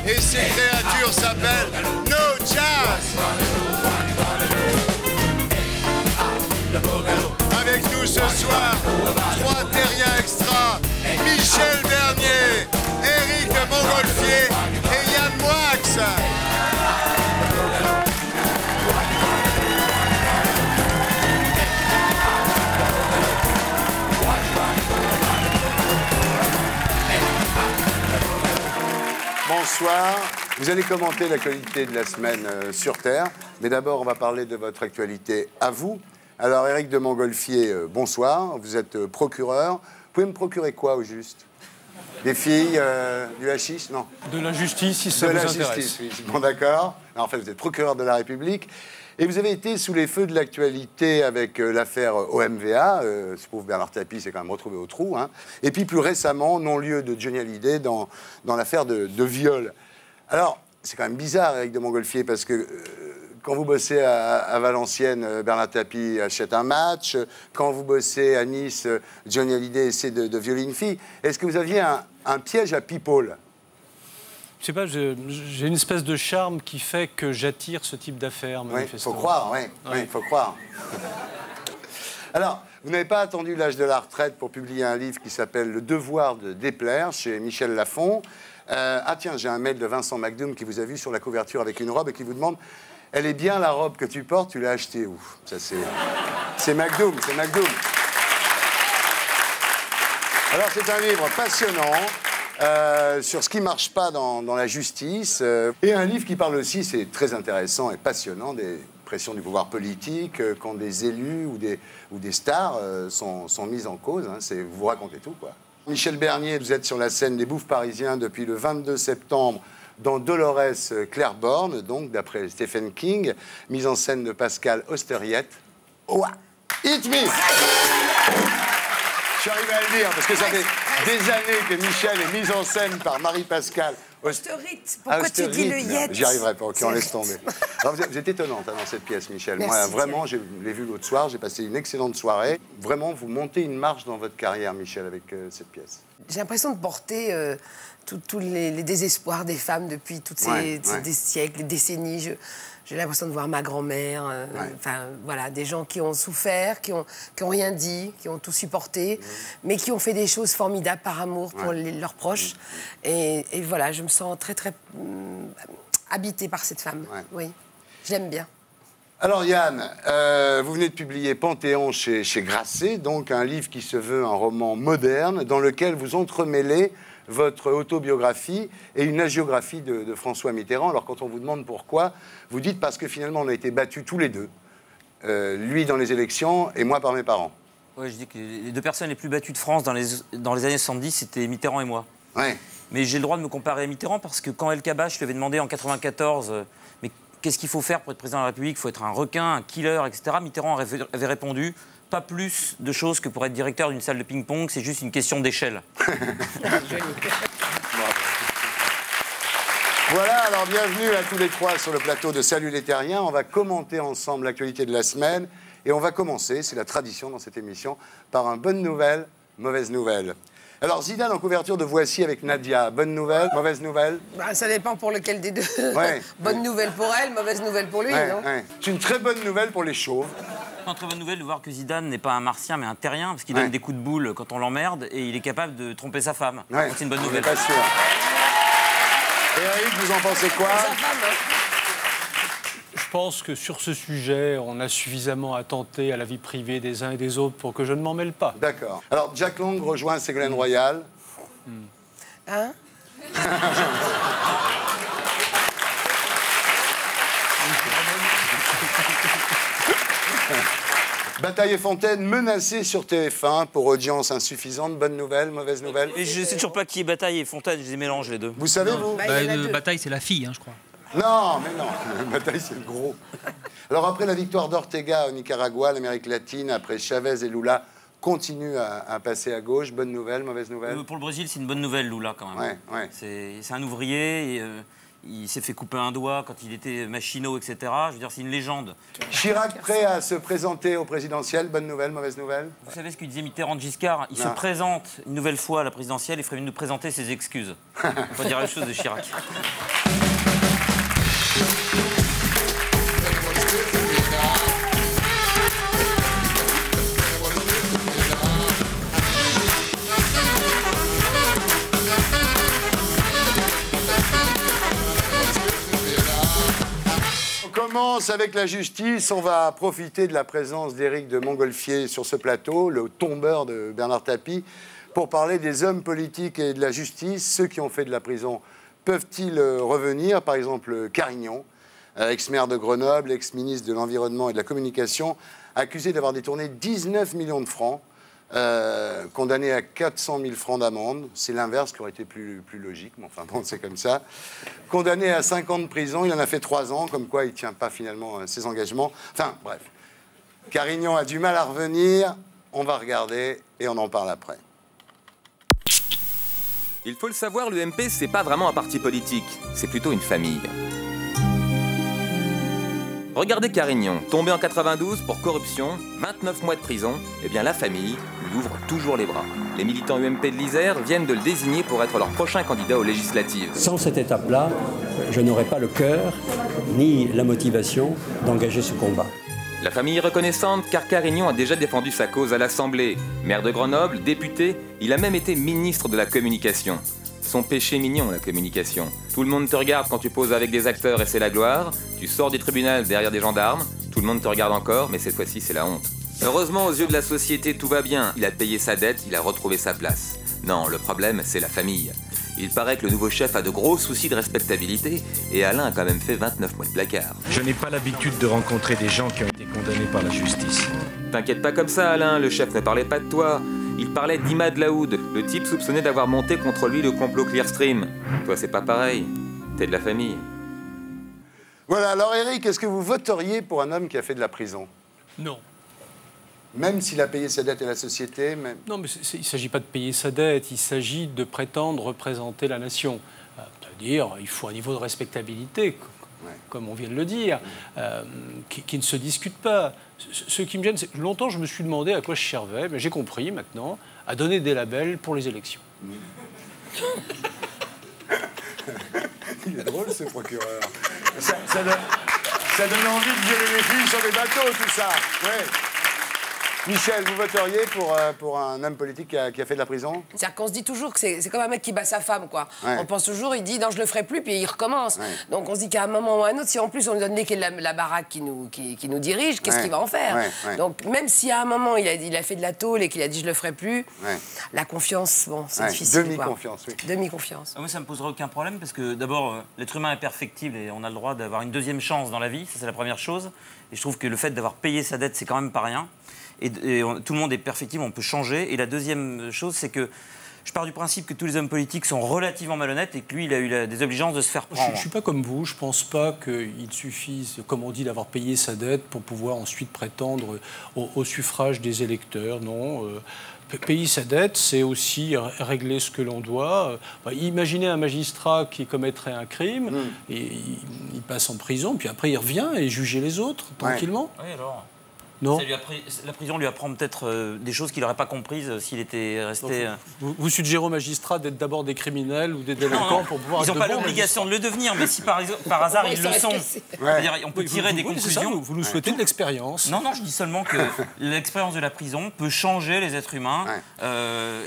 et ces créatures s'appellent No Jazz. Avec nous ce soir, 3 terriens extra, Michel Bernier, Éric de Montgolfier et Yann Moix. Bonsoir. Vous allez commenter l'actualité de la semaine sur Terre. Mais d'abord, on va parler de votre actualité à vous. Alors, Éric de Montgolfier, bonsoir. Vous êtes procureur. Vous pouvez me procurer quoi, au juste? Des filles, du hashish? Non. De la justice, si ça vous intéresse. De la justice, oui. Bon, d'accord. En fait, vous êtes procureur de la République. Et vous avez été sous les feux de l'actualité avec l'affaire OMVA. Ce pauvre Bernard Tapie s'est quand même retrouvé au trou. Hein. Et puis plus récemment, non-lieu de Johnny Hallyday dans l'affaire de viol. Alors, c'est quand même bizarre, Éric de Montgolfier, parce que quand vous bossez à Valenciennes, Bernard Tapie achète un match. Quand vous bossez à Nice, Johnny Hallyday essaie de violer une fille. Est-ce que vous aviez un piège à people? Je sais pas, j'ai une espèce de charme qui fait que j'attire ce type d'affaires, manifestement. Il faut croire, oui, il faut croire. Alors, vous n'avez pas attendu l'âge de la retraite pour publier un livre qui s'appelle Le devoir de déplaire, chez Michel Lafon. Ah tiens, j'ai un mail de Vincent McDoom qui vous a vu sur la couverture avec une robe et qui vous demande « Elle est bien la robe que tu portes, tu l'as achetée où ?» Ça, c'est McDoom, c'est McDoom. Alors, c'est un livre passionnant. Sur ce qui ne marche pas dans la justice. Et un livre qui parle aussi, c'est très intéressant et passionnant, des pressions du pouvoir politique, quand des élus ou des stars sont mises en cause. Hein, vous racontez tout, quoi. Michel Bernier, vous êtes sur la scène des Bouffes parisiens depuis le 22 septembre dans Dolores Claiborne, donc d'après Stephen King, mise en scène de Pascal Austerriette. Oh, hit me! Je suis arrivé à le dire, parce que ça fait des années que Michel est mise en scène par Marie-Pascale Austerite. Pourquoi tu dis le yet? J'y arriverai pas, ok, on laisse tomber. Alors, vous êtes étonnante dans cette pièce, Michel. Merci, moi, vraiment, je l'ai vu l'autre soir, j'ai passé une excellente soirée. Vraiment, vous montez une marche dans votre carrière, Michel, avec cette pièce. J'ai l'impression de porter tous les désespoirs des femmes depuis toutes ces des siècles, des décennies. J'ai l'impression de voir ma grand-mère, enfin voilà, des gens qui ont souffert, qui ont rien dit, qui ont tout supporté, mais qui ont fait des choses formidables par amour pour leurs proches. Et voilà, je me sens très habitée par cette femme. Oui, j'aime bien. Alors Yann, vous venez de publier Panthéon chez Grasset, donc un livre qui se veut un roman moderne dans lequel vous entremêlez votre autobiographie et une hagiographie de François Mitterrand. Alors quand on vous demande pourquoi, vous dites parce que finalement on a été battus tous les deux, lui dans les élections et moi par mes parents. Oui, je dis que les deux personnes les plus battues de France dans les années 70, c'était Mitterrand et moi. Ouais. Mais j'ai le droit de me comparer à Mitterrand parce que quand El Kabbach lui avait demandé en 94 mais qu'est-ce qu'il faut faire pour être président de la République, il faut être un requin, un killer, etc. Mitterrand avait répondu pas plus de choses que pour être directeur d'une salle de ping-pong, c'est juste une question d'échelle. Voilà, alors bienvenue à tous les trois sur le plateau de Salut les Terriens. On va commenter ensemble l'actualité de la semaine et on va commencer, c'est la tradition dans cette émission, par un bonne nouvelle, mauvaise nouvelle. Alors Zidane en couverture de Voici avec Nadia, bonne nouvelle, mauvaise nouvelle? Bah, ça dépend pour lequel des deux. Ouais. Bonne nouvelle pour elle, mauvaise nouvelle pour lui, non? C'est une très bonne nouvelle pour les chauves. Une très bonne nouvelle de voir que Zidane n'est pas un martien mais un terrien, parce qu'il donne des coups de boule quand on l'emmerde et il est capable de tromper sa femme. Donc c'est une bonne nouvelle. Pas sûr. Eric, vous en pensez quoi? Je pense que sur ce sujet, on a suffisamment attenté à la vie privée des uns et des autres pour que je ne m'en mêle pas. D'accord. Alors, Jack Long rejoint Ségolène Royal. Hein? Bataille et Fontaine menacée sur TF1 pour audience insuffisante. Bonne nouvelle, mauvaise nouvelle? Et je sais toujours pas qui est Bataille et Fontaine, je les mélange les deux. Vous savez, vous? Bataille, c'est la fille, hein, je crois. Non, mais non. Bataille, c'est le gros. Alors, après la victoire d'Ortega au Nicaragua, l'Amérique latine, après Chavez et Lula, continue à passer à gauche. Bonne nouvelle, mauvaise nouvelle? Pour le Brésil, c'est une bonne nouvelle, Lula, quand même. Ouais. C'est un ouvrier, il s'est fait couper un doigt quand il était machinot, etc. Je veux dire, c'est une légende. Chirac prêt à se présenter au présidentiel, bonne nouvelle, mauvaise nouvelle? Vous savez ce que disait Mitterrand de Giscard? Il se présente une nouvelle fois à la présidentielle, il ferait mieux de nous présenter ses excuses. On peut dire la chose de Chirac. On commence avec la justice. On va profiter de la présence d'Éric de Montgolfier sur ce plateau, le tombeur de Bernard Tapie, pour parler des hommes politiques et de la justice. Ceux qui ont fait de la prison peuvent-ils revenir? Par exemple, Carignon, ex-maire de Grenoble, ex-ministre de l'Environnement et de la Communication, accusé d'avoir détourné 19 millions de francs, condamné à 400 000 francs d'amende. C'est l'inverse qui aurait été plus logique, mais enfin bon, c'est comme ça. Condamné à 5 ans de prison, il en a fait 3 ans, comme quoi il ne tient pas finalement ses engagements. Enfin, bref. Carignon a du mal à revenir, on va regarder et on en parle après. Il faut le savoir, l'UMP, c'est pas vraiment un parti politique, c'est plutôt une famille. Regardez Carignon, tombé en 92 pour corruption, 29 mois de prison, eh bien la famille lui ouvre toujours les bras. Les militants UMP de l'Isère viennent de le désigner pour être leur prochain candidat aux législatives. Sans cette étape-là, je n'aurais pas le cœur ni la motivation d'engager ce combat. La famille est reconnaissante car Carignon a déjà défendu sa cause à l'Assemblée. Maire de Grenoble, député, il a même été ministre de la Communication. Son péché mignon, la communication. Tout le monde te regarde quand tu poses avec des acteurs et c'est la gloire. Tu sors du tribunal derrière des gendarmes. Tout le monde te regarde encore, mais cette fois-ci, c'est la honte. Heureusement, aux yeux de la société, tout va bien. Il a payé sa dette, il a retrouvé sa place. Non, le problème, c'est la famille. Il paraît que le nouveau chef a de gros soucis de respectabilité et Alain a quand même fait 29 mois de placard. Je n'ai pas l'habitude de rencontrer des gens qui ont été condamnés par la justice. T'inquiète pas comme ça, Alain, le chef ne parlait pas de toi. Il parlait d'Imad Laoud, le type soupçonné d'avoir monté contre lui le complot Clearstream. Toi, c'est pas pareil. T'es de la famille. Voilà, alors Éric, est-ce que vous voteriez pour un homme qui a fait de la prison? Non. Même s'il a payé sa dette à la société même... Non, mais il ne s'agit pas de payer sa dette, il s'agit de prétendre représenter la nation. C'est-à-dire, il faut un niveau de respectabilité, comme on vient de le dire, qui ne se discute pas. Ce qui me gêne, c'est que longtemps, je me suis demandé à quoi je servais, mais j'ai compris maintenant, à donner des labels pour les élections. Il est drôle, ce procureur. Ça donne envie de violer les filles sur des bateaux, tout ça. Ouais. Michel, vous voteriez pour un homme politique qui a fait de la prison? C'est-à-dire qu'on se dit toujours que c'est comme un mec qui bat sa femme, quoi. Ouais. On pense toujours, il dit non, je le ferai plus, puis il recommence. Ouais. Donc on se dit qu'à un moment ou à un autre, si en plus on lui donne les clés de la baraque qui nous dirige, qu'est-ce qu'il va en faire? Donc même si à un moment il a fait de la tôle et qu'il a dit je le ferai plus, la confiance, bon, c'est difficile. Demi-confiance, oui. Demi-confiance. Moi, ça me poserait aucun problème parce que d'abord, l'être humain est perfectible et on a le droit d'avoir une deuxième chance dans la vie. Ça, c'est la première chose. Et je trouve que le fait d'avoir payé sa dette, c'est quand même pas rien. Et tout le monde est perfectible, on peut changer. Et la deuxième chose, c'est que je pars du principe que tous les hommes politiques sont relativement malhonnêtes et que lui, il a eu des obligeances de se faire prendre. Je ne suis pas comme vous, je ne pense pas qu'il suffise, comme on dit, d'avoir payé sa dette pour pouvoir ensuite prétendre au suffrage des électeurs. Non. Payer sa dette, c'est aussi régler ce que l'on doit. Imaginez un magistrat qui commettrait un crime, et il passe en prison, puis après il revient et juger les autres tranquillement. Oui, alors. Non. La prison lui apprend peut-être des choses qu'il n'aurait pas comprises s'il était resté... Vous suggérez aux magistrats d'être d'abord des criminels ou des délinquants pour pouvoir... Ils n'ont pas l'obligation de le devenir, mais si par hasard ils le sont, c'est-à-dire on peut tirer des conclusions... Vous nous souhaitez de l'expérience. Non, je dis seulement que l'expérience de la prison peut changer les êtres humains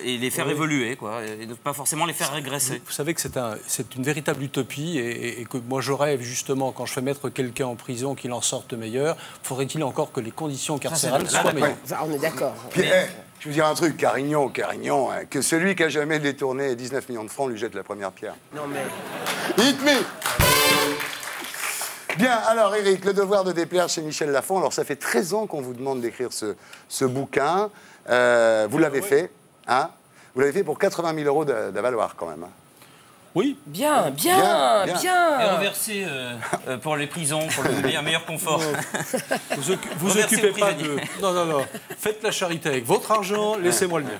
et les faire évoluer, quoi, et pas forcément les faire régresser. Vous savez que c'est une véritable utopie et que moi je rêve justement, quand je fais mettre quelqu'un en prison, qu'il en sorte meilleur, faudrait-il encore que les conditions carcérales soient meilleures. On est d'accord. Je vais vous dire un truc, Carignon, que celui qui a jamais détourné 19 millions de francs lui jette la première pierre. Non mais... Hit me. Bien, alors Éric, Le devoir de déplaire chez Michel Lafon. Alors ça fait 13 ans qu'on vous demande d'écrire ce bouquin. Vous l'avez fait, hein? Vous l'avez fait pour 80 000 € d'avaloir quand même. Hein. Oui. Bien. Et reverser pour les prisons, pour un meilleur confort. Vous occupez pas de... Non. Faites la charité avec votre argent, laissez-moi le dire.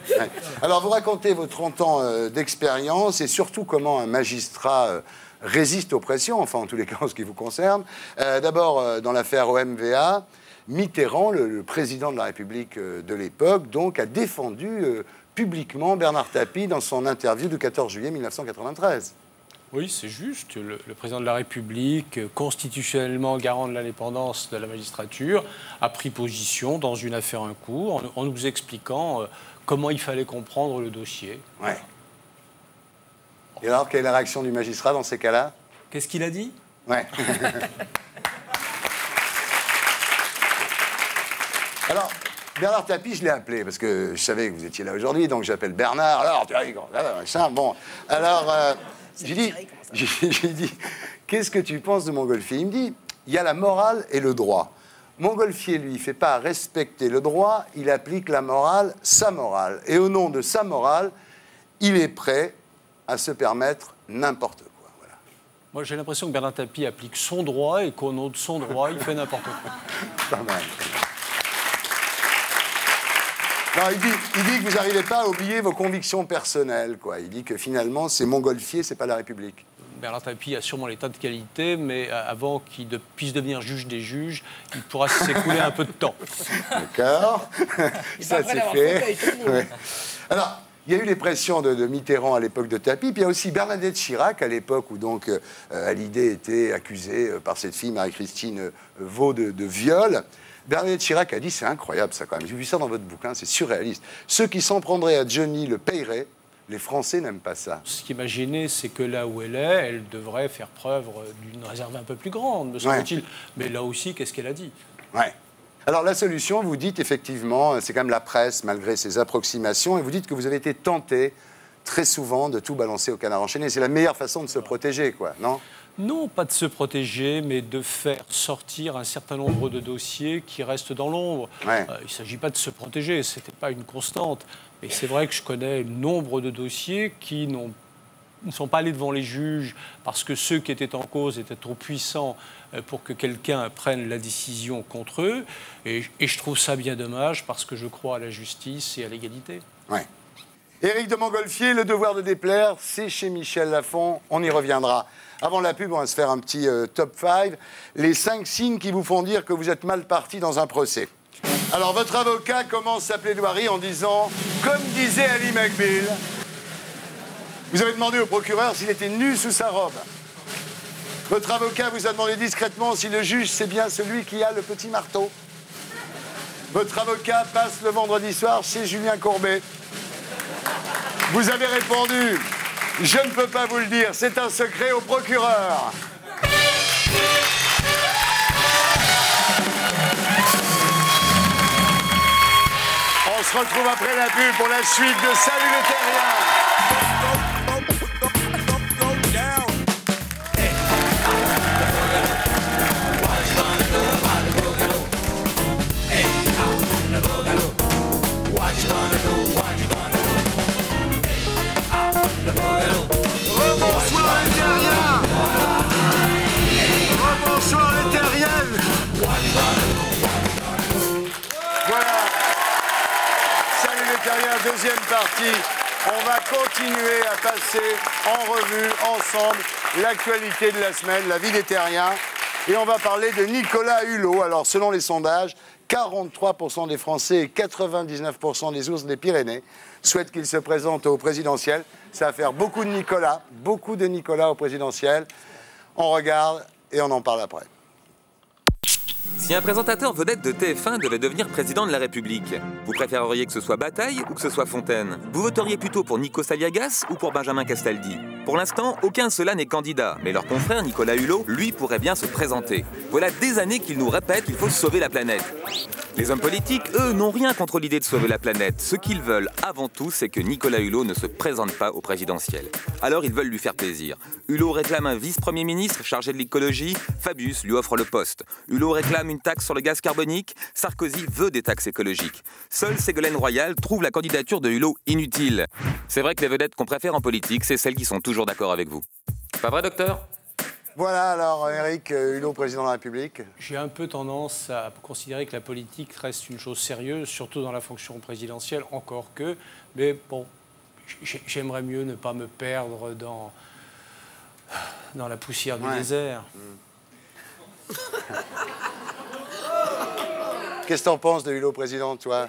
Alors, vous racontez vos 30 ans d'expérience et surtout comment un magistrat résiste aux pressions, enfin en tous les cas en ce qui vous concerne. D'abord, dans l'affaire OMVA, Mitterrand, le président de la République de l'époque, donc, a défendu publiquement Bernard Tapie dans son interview du 14 juillet 1993. Oui, c'est juste. Le président de la République, constitutionnellement garant de l'indépendance de la magistrature, a pris position dans une affaire en cours en nous expliquant comment il fallait comprendre le dossier. Ouais. Et alors, quelle est la réaction du magistrat dans ces cas-là? Qu'est-ce qu'il a dit? Ouais. Alors, Bernard Tapie, je l'ai appelé parce que je savais que vous étiez là aujourd'hui, donc j'appelle Bernard. Alors, tu vois, bon. Alors, j'ai dit, qu'est-ce que tu penses de Montgolfier? Il me dit, il y a la morale et le droit. Montgolfier, lui, il ne fait pas respecter le droit, il applique la morale, sa morale. Et au nom de sa morale, il est prêt à se permettre n'importe quoi. Voilà. Moi, j'ai l'impression que Bernard Tapie applique son droit et qu'au nom de son droit, il fait n'importe quoi. Pas mal. Non, il dit que vous n'arrivez pas à oublier vos convictions personnelles, quoi. Il dit que finalement, c'est Montgolfier, c'est pas la République. Bernard Tapie a sûrement les tas de qualités, mais avant qu'il puisse devenir juge des juges, il pourra s'écouler un peu de temps. D'accord. Ça, c'est fait. Ouais. Alors, il y a eu les pressions de Mitterrand à l'époque de Tapie, puis il y a aussi Bernadette Chirac à l'époque où donc Hallyday était accusée par cette fille, Marie-Christine Vaux, de viol. Bernadette Chirac a dit, c'est incroyable ça quand même, j'ai vu ça dans votre bouquin, c'est surréaliste. Ceux qui s'en prendraient à Johnny le paieraient, les Français n'aiment pas ça. Ce qui est gêné, c'est que là où elle devrait faire preuve d'une réserve un peu plus grande, me semble-t-il. Ouais. Mais là aussi, qu'est-ce qu'elle a dit? Ouais. Alors la solution, vous dites effectivement, c'est quand même la presse, malgré ses approximations, et vous dites que vous avez été tenté très souvent de tout balancer au canard enchaîné. C'est la meilleure façon de se protéger, quoi, non? Non, pas de se protéger, mais de faire sortir un certain nombre de dossiers qui restent dans l'ombre. Ouais. Il ne s'agit pas de se protéger, ce n'était pas une constante. Et c'est vrai que je connais nombre de dossiers qui ne sont pas allés devant les juges parce que ceux qui étaient en cause étaient trop puissants pour que quelqu'un prenne la décision contre eux. Et je trouve ça bien dommage parce que je crois à la justice et à l'égalité. Ouais. Éric de Montgolfier, Le Devoir de déplaire, c'est chez Michel Lafon, on y reviendra. Avant la pub, on va se faire un petit top 5. Les 5 signes qui vous font dire que vous êtes mal parti dans un procès. Alors, votre avocat commence sa plaidoirie en disant, comme disait Ali McBeal, vous avez demandé au procureur s'il était nu sous sa robe. Votre avocat vous a demandé discrètement si le juge c'est bien celui qui a le petit marteau. Votre avocat passe le vendredi soir chez Julien Courbet. Vous avez répondu, je ne peux pas vous le dire, c'est un secret au procureur. On se retrouve après la pub pour la suite de Salut les Terriens. Rebonsoir les terriens. Rebonsoir les terriennes. Voilà. Salut les terriens, deuxième partie. On va continuer à passer en revue ensemble l'actualité de la semaine, la vie des terriens. Et on va parler de Nicolas Hulot. Alors selon les sondages, 43% des Français et 99% des ours des Pyrénées souhaitent qu'il se présente au présidentiel. Ça va faire beaucoup de Nicolas au présidentiel. On regarde et on en parle après. Si un présentateur vedette de TF1 devait devenir président de la République, vous préféreriez que ce soit Bataille ou que ce soit Fontaine? Vous voteriez plutôt pour Nikos Aliagas ou pour Benjamin Castaldi? Pour l'instant, aucun de ceux-là n'est candidat, mais leur confrère Nicolas Hulot, lui, pourrait bien se présenter. Voilà des années qu'il nous répète qu'il faut sauver la planète. Les hommes politiques, eux, n'ont rien contre l'idée de sauver la planète. Ce qu'ils veulent, avant tout, c'est que Nicolas Hulot ne se présente pas au présidentiel. Alors, ils veulent lui faire plaisir. Hulot réclame un vice-premier ministre chargé de l'écologie, Fabius lui offre le poste. Hulot réclame une taxe sur le gaz carbonique, Sarkozy veut des taxes écologiques. Seule Ségolène Royal trouve la candidature de Hulot inutile. C'est vrai que les vedettes qu'on préfère en politique, c'est celles qui sont toujours d'accord avec vous. Pas vrai, docteur ? Voilà, alors, Éric Hulot, président de la République. J'ai un peu tendance à considérer que la politique reste une chose sérieuse, surtout dans la fonction présidentielle, encore que. Mais bon, j'aimerais mieux ne pas me perdre dans la poussière du désert. Qu'est-ce que t'en penses de Hulot président, toi?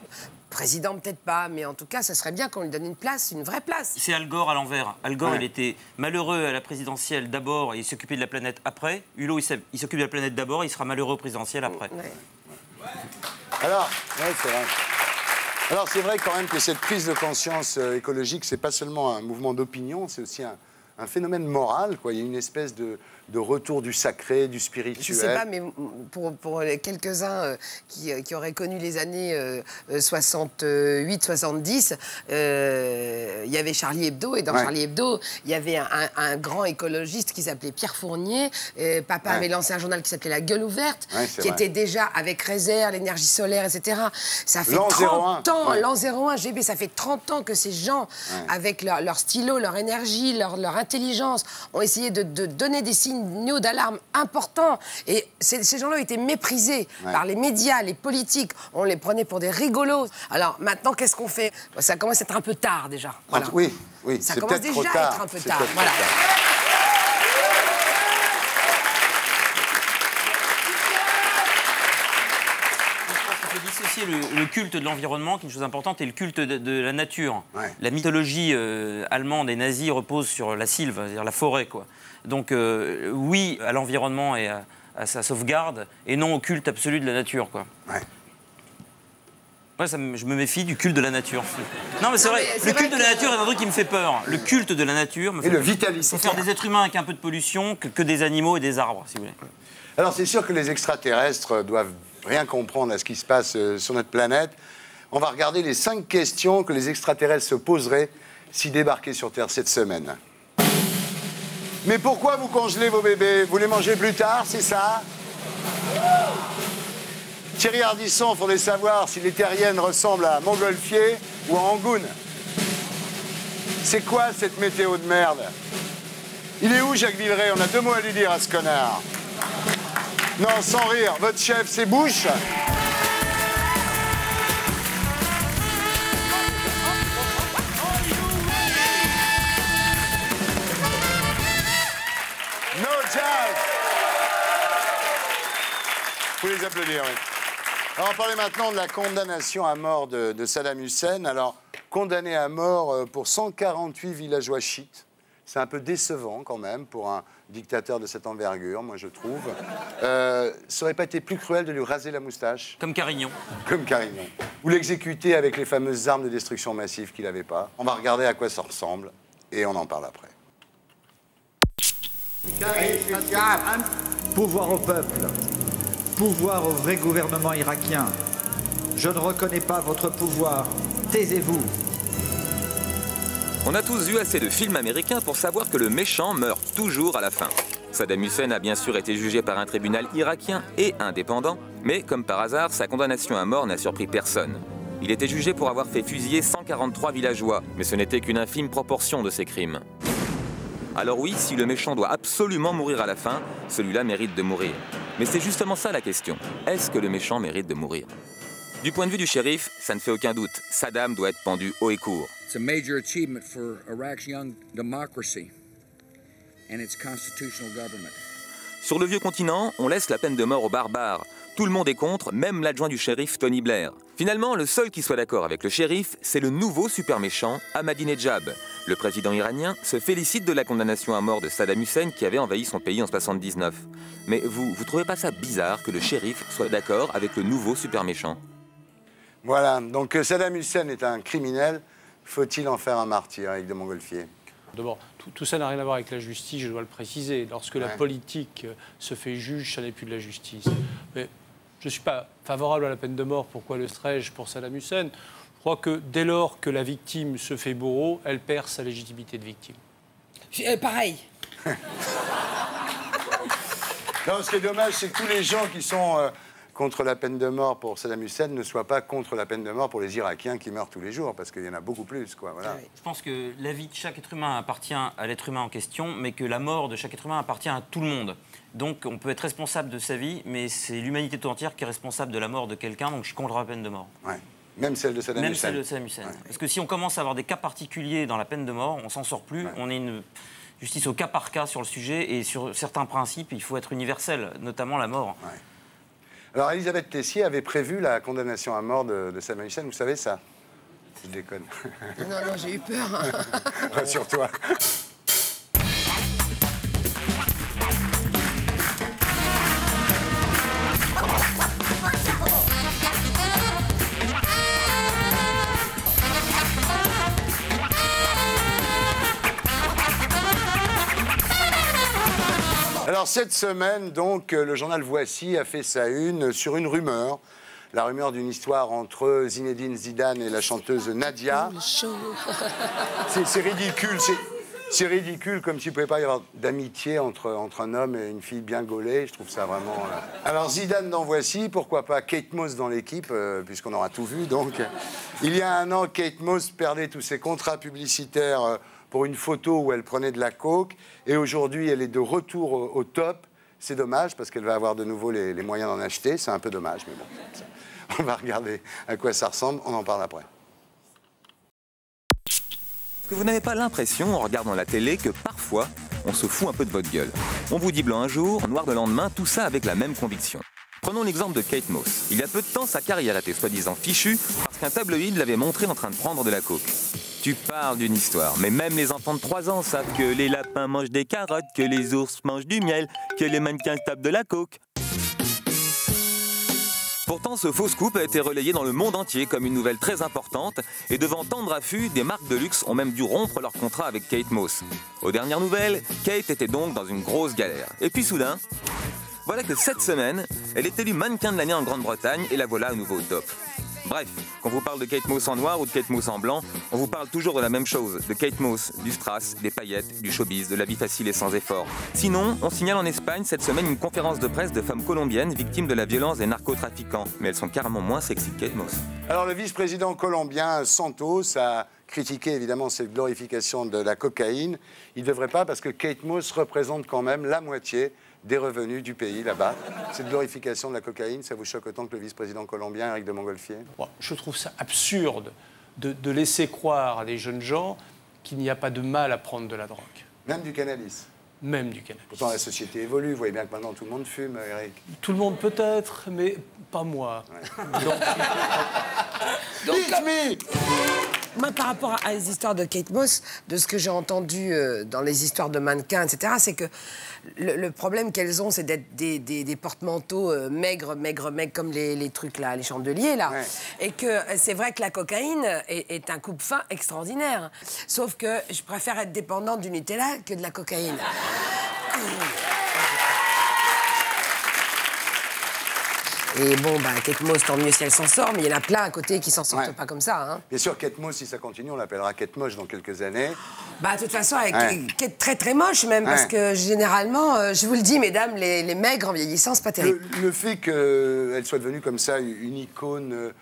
Président, peut-être pas, mais en tout cas, ça serait bien qu'on lui donne une place, une vraie place. C'est Al Gore à l'envers. Al Gore, il était malheureux à la présidentielle d'abord et il s'occupait de la planète après. Hulot, il s'occupe de la planète d'abord et il sera malheureux au présidentiel après. Alors, c'est vrai. Alors, c'est vrai quand même que cette prise de conscience écologique, c'est pas seulement un mouvement d'opinion, c'est aussi un phénomène moral, quoi. Il y a une espèce de retour du sacré, du spirituel. Je ne sais pas, mais pour quelques-uns qui auraient connu les années 68-70, il y avait Charlie Hebdo, et dans Charlie Hebdo, il y avait un grand écologiste qui s'appelait Pierre Fournier. Papa avait lancé un journal qui s'appelait La Gueule Ouverte, qui était déjà avec réserve, l'énergie solaire, etc. Ça fait 30 ans, l'an 01, GB, ça fait 30 ans que ces gens, avec leur stylo, leur énergie, leur intelligence, ont essayé de donner des signaux d'alarme importants. Et ces gens-là ont été méprisés par les médias, les politiques. On les prenait pour des rigolos. Alors maintenant, qu'est-ce qu'on fait? Ça commence à être un peu tard déjà. Voilà. Oui, ça commence déjà à être un peu tard. Voilà. Dissocier le culte de l'environnement, qui est une chose importante, et le culte de la nature. La mythologie allemande et nazie repose sur la sylve, c'est-à-dire la forêt, quoi. Donc oui à l'environnement et à sa sauvegarde, et non au culte absolu de la nature, quoi. Ouais, je me méfie du culte de la nature. Non, mais c'est vrai, le culte de la nature est un truc qui me fait peur. Le culte de la nature me fait peur. Il faut faire des êtres humains avec un peu de pollution que des animaux et des arbres, si vous voulez. Alors, c'est sûr que les extraterrestres doivent rien comprendre à ce qui se passe sur notre planète. On va regarder les 5 questions que les extraterrestres se poseraient s'ils débarquaient sur Terre cette semaine. Mais pourquoi vous congelez vos bébés? Vous les mangez plus tard, c'est ça? Thierry Ardisson, il faudrait savoir si les terriennes ressemblent à Montgolfier ou à Angoune. C'est quoi cette météo de merde? Il est où Jacques Villeray? On a 2 mots à lui dire à ce connard. Non, sans rire, votre chef, c'est Bush? No jazz! Vous les applaudir, oui. Alors, on va parler maintenant de la condamnation à mort de Saddam Hussein. Alors, condamné à mort pour 148 villageois chiites. C'est un peu décevant, quand même, pour un dictateur de cette envergure, moi, je trouve. Ça aurait pas été plus cruel de lui raser la moustache? Comme Carignan. Comme Carignan. Ou l'exécuter avec les fameuses armes de destruction massive qu'il n'avait pas. On va regarder à quoi ça ressemble, et on en parle après. Pouvoir au peuple, pouvoir au vrai gouvernement irakien. Je ne reconnais pas votre pouvoir. Taisez-vous. On a tous vu assez de films américains pour savoir que le méchant meurt toujours à la fin. Saddam Hussein a bien sûr été jugé par un tribunal irakien et indépendant, mais comme par hasard, sa condamnation à mort n'a surpris personne. Il était jugé pour avoir fait fusiller 143 villageois, mais ce n'était qu'une infime proportion de ses crimes. Alors oui, si le méchant doit absolument mourir à la fin, celui-là mérite de mourir. Mais c'est justement ça la question. Est-ce que le méchant mérite de mourir? Du point de vue du shérif, ça ne fait aucun doute. Saddam doit être pendu haut et court. It's a major achievement for Iraq's young democracy and its constitutional government. Sur le vieux continent, on laisse la peine de mort aux barbares. Tout le monde est contre, même l'adjoint du shérif Tony Blair. Finalement, le seul qui soit d'accord avec le shérif, c'est le nouveau super méchant, Ahmadinejad. Le président iranien se félicite de la condamnation à mort de Saddam Hussein qui avait envahi son pays en 1979. Mais vous trouvez pas ça bizarre que le shérif soit d'accord avec le nouveau super méchant? Voilà, donc Saddam Hussein est un criminel. Faut-il en faire un martyr, Éric de Montgolfier? D'abord, tout ça n'a rien à voir avec la justice, je dois le préciser. Lorsque la politique se fait juge, ça n'est plus de la justice. Mais je ne suis pas favorable à la peine de mort. Pourquoi le serais-je pour Saddam Hussein? Je crois que dès lors que la victime se fait bourreau, elle perd sa légitimité de victime. Pareil. Non, ce qui est dommage, c'est que tous les gens qui sont contre la peine de mort pour Saddam Hussein ne soient pas contre la peine de mort pour les Irakiens qui meurent tous les jours, parce qu'il y en a beaucoup plus, quoi. Voilà. Je pense que la vie de chaque être humain appartient à l'être humain en question, mais que la mort de chaque être humain appartient à tout le monde. Donc on peut être responsable de sa vie, mais c'est l'humanité tout entière qui est responsable de la mort de quelqu'un, donc je suis contre la peine de mort. Ouais. Même celle de Saddam Hussein. Même celle de Saddam Hussein. Ouais. Parce que si on commence à avoir des cas particuliers dans la peine de mort, on s'en sort plus, on est justice au cas par cas sur le sujet, et sur certains principes, il faut être universel, notamment la mort. Ouais. Alors, Elisabeth Tessier avait prévu la condamnation à mort de Samuel Hussein, vous savez ça? Je déconne. Non, j'ai eu peur. Rassure-toi. Alors cette semaine, donc, le journal Voici a fait sa une sur une rumeur. La rumeur d'une histoire entre Zinedine Zidane et la chanteuse Nadia. C'est ridicule, c'est ridicule, comme s'il ne pouvait pas y avoir d'amitié entre un homme et une fille bien gaulée. Je trouve ça vraiment... Alors Zidane dans Voici, pourquoi pas Kate Moss dans l'équipe, puisqu'on aura tout vu. Donc, il y a un an, Kate Moss perdait tous ses contrats publicitaires pour une photo où elle prenait de la coke. Et aujourd'hui, elle est de retour au top. C'est dommage, parce qu'elle va avoir de nouveau les moyens d'en acheter. C'est un peu dommage, mais bon. On va regarder à quoi ça ressemble. On en parle après. Est-ce que vous n'avez pas l'impression, en regardant la télé, que parfois, on se fout un peu de votre gueule? On vous dit blanc un jour, noir le lendemain, tout ça avec la même conviction. Prenons l'exemple de Kate Moss. Il y a peu de temps, sa carrière était soi-disant fichue parce qu'un tabloïd l'avait montré en train de prendre de la coke. Tu parles d'une histoire, mais même les enfants de 3 ans savent que les lapins mangent des carottes, que les ours mangent du miel, que les mannequins tapent de la coke. Pourtant, ce faux scoop a été relayé dans le monde entier comme une nouvelle très importante, et devant tant de raffus, des marques de luxe ont même dû rompre leur contrat avec Kate Moss. Aux dernières nouvelles, Kate était donc dans une grosse galère. Et puis soudain, voilà que cette semaine, elle est élue mannequin de l'année en Grande-Bretagne, et la voilà à nouveau au top. Bref, quand on vous parle de Kate Moss en noir ou de Kate Moss en blanc, on vous parle toujours de la même chose, de Kate Moss, du strass, des paillettes, du showbiz, de la vie facile et sans effort. Sinon, on signale en Espagne cette semaine une conférence de presse de femmes colombiennes victimes de la violence des narcotrafiquants. Mais elles sont carrément moins sexy que Kate Moss. Alors le vice-président colombien Santos a critiqué évidemment cette glorification de la cocaïne. Il ne devrait pas, parce que Kate Moss représente quand même la moitié des revenus du pays là-bas. Cette glorification de la cocaïne, ça vous choque autant que le vice-président colombien, Éric de Montgolfier? Bon, je trouve ça absurde de laisser croire à des jeunes gens qu'il n'y a pas de mal à prendre de la drogue. Même du cannabis? Même du cannabis. Pourtant, la société évolue. Vous voyez bien que maintenant, tout le monde fume, Éric. Tout le monde peut-être, mais pas moi. Ouais. Moi, par rapport à les histoires de Kate Moss, de ce que j'ai entendu dans les histoires de mannequins, etc., c'est que le problème qu'elles ont, c'est d'être des porte-manteaux maigres, comme les trucs là, les chandeliers là. Ouais. Et que c'est vrai que la cocaïne est un coupe-faim extraordinaire. Sauf que je préfère être dépendante du Nutella que de la cocaïne. Et bon, Kate Moss, tant mieux si elle s'en sort, mais il y en a plein à côté qui s'en sortent pas comme ça. Hein. Bien sûr, Kate Moss, si ça continue, on l'appellera Kate Moche dans quelques années. De toute façon, Kate très très moche même, parce que généralement, je vous le dis, mesdames, les maigres en vieillissant, c'est pas terrible. Le fait qu'elle soit devenue comme ça une icône,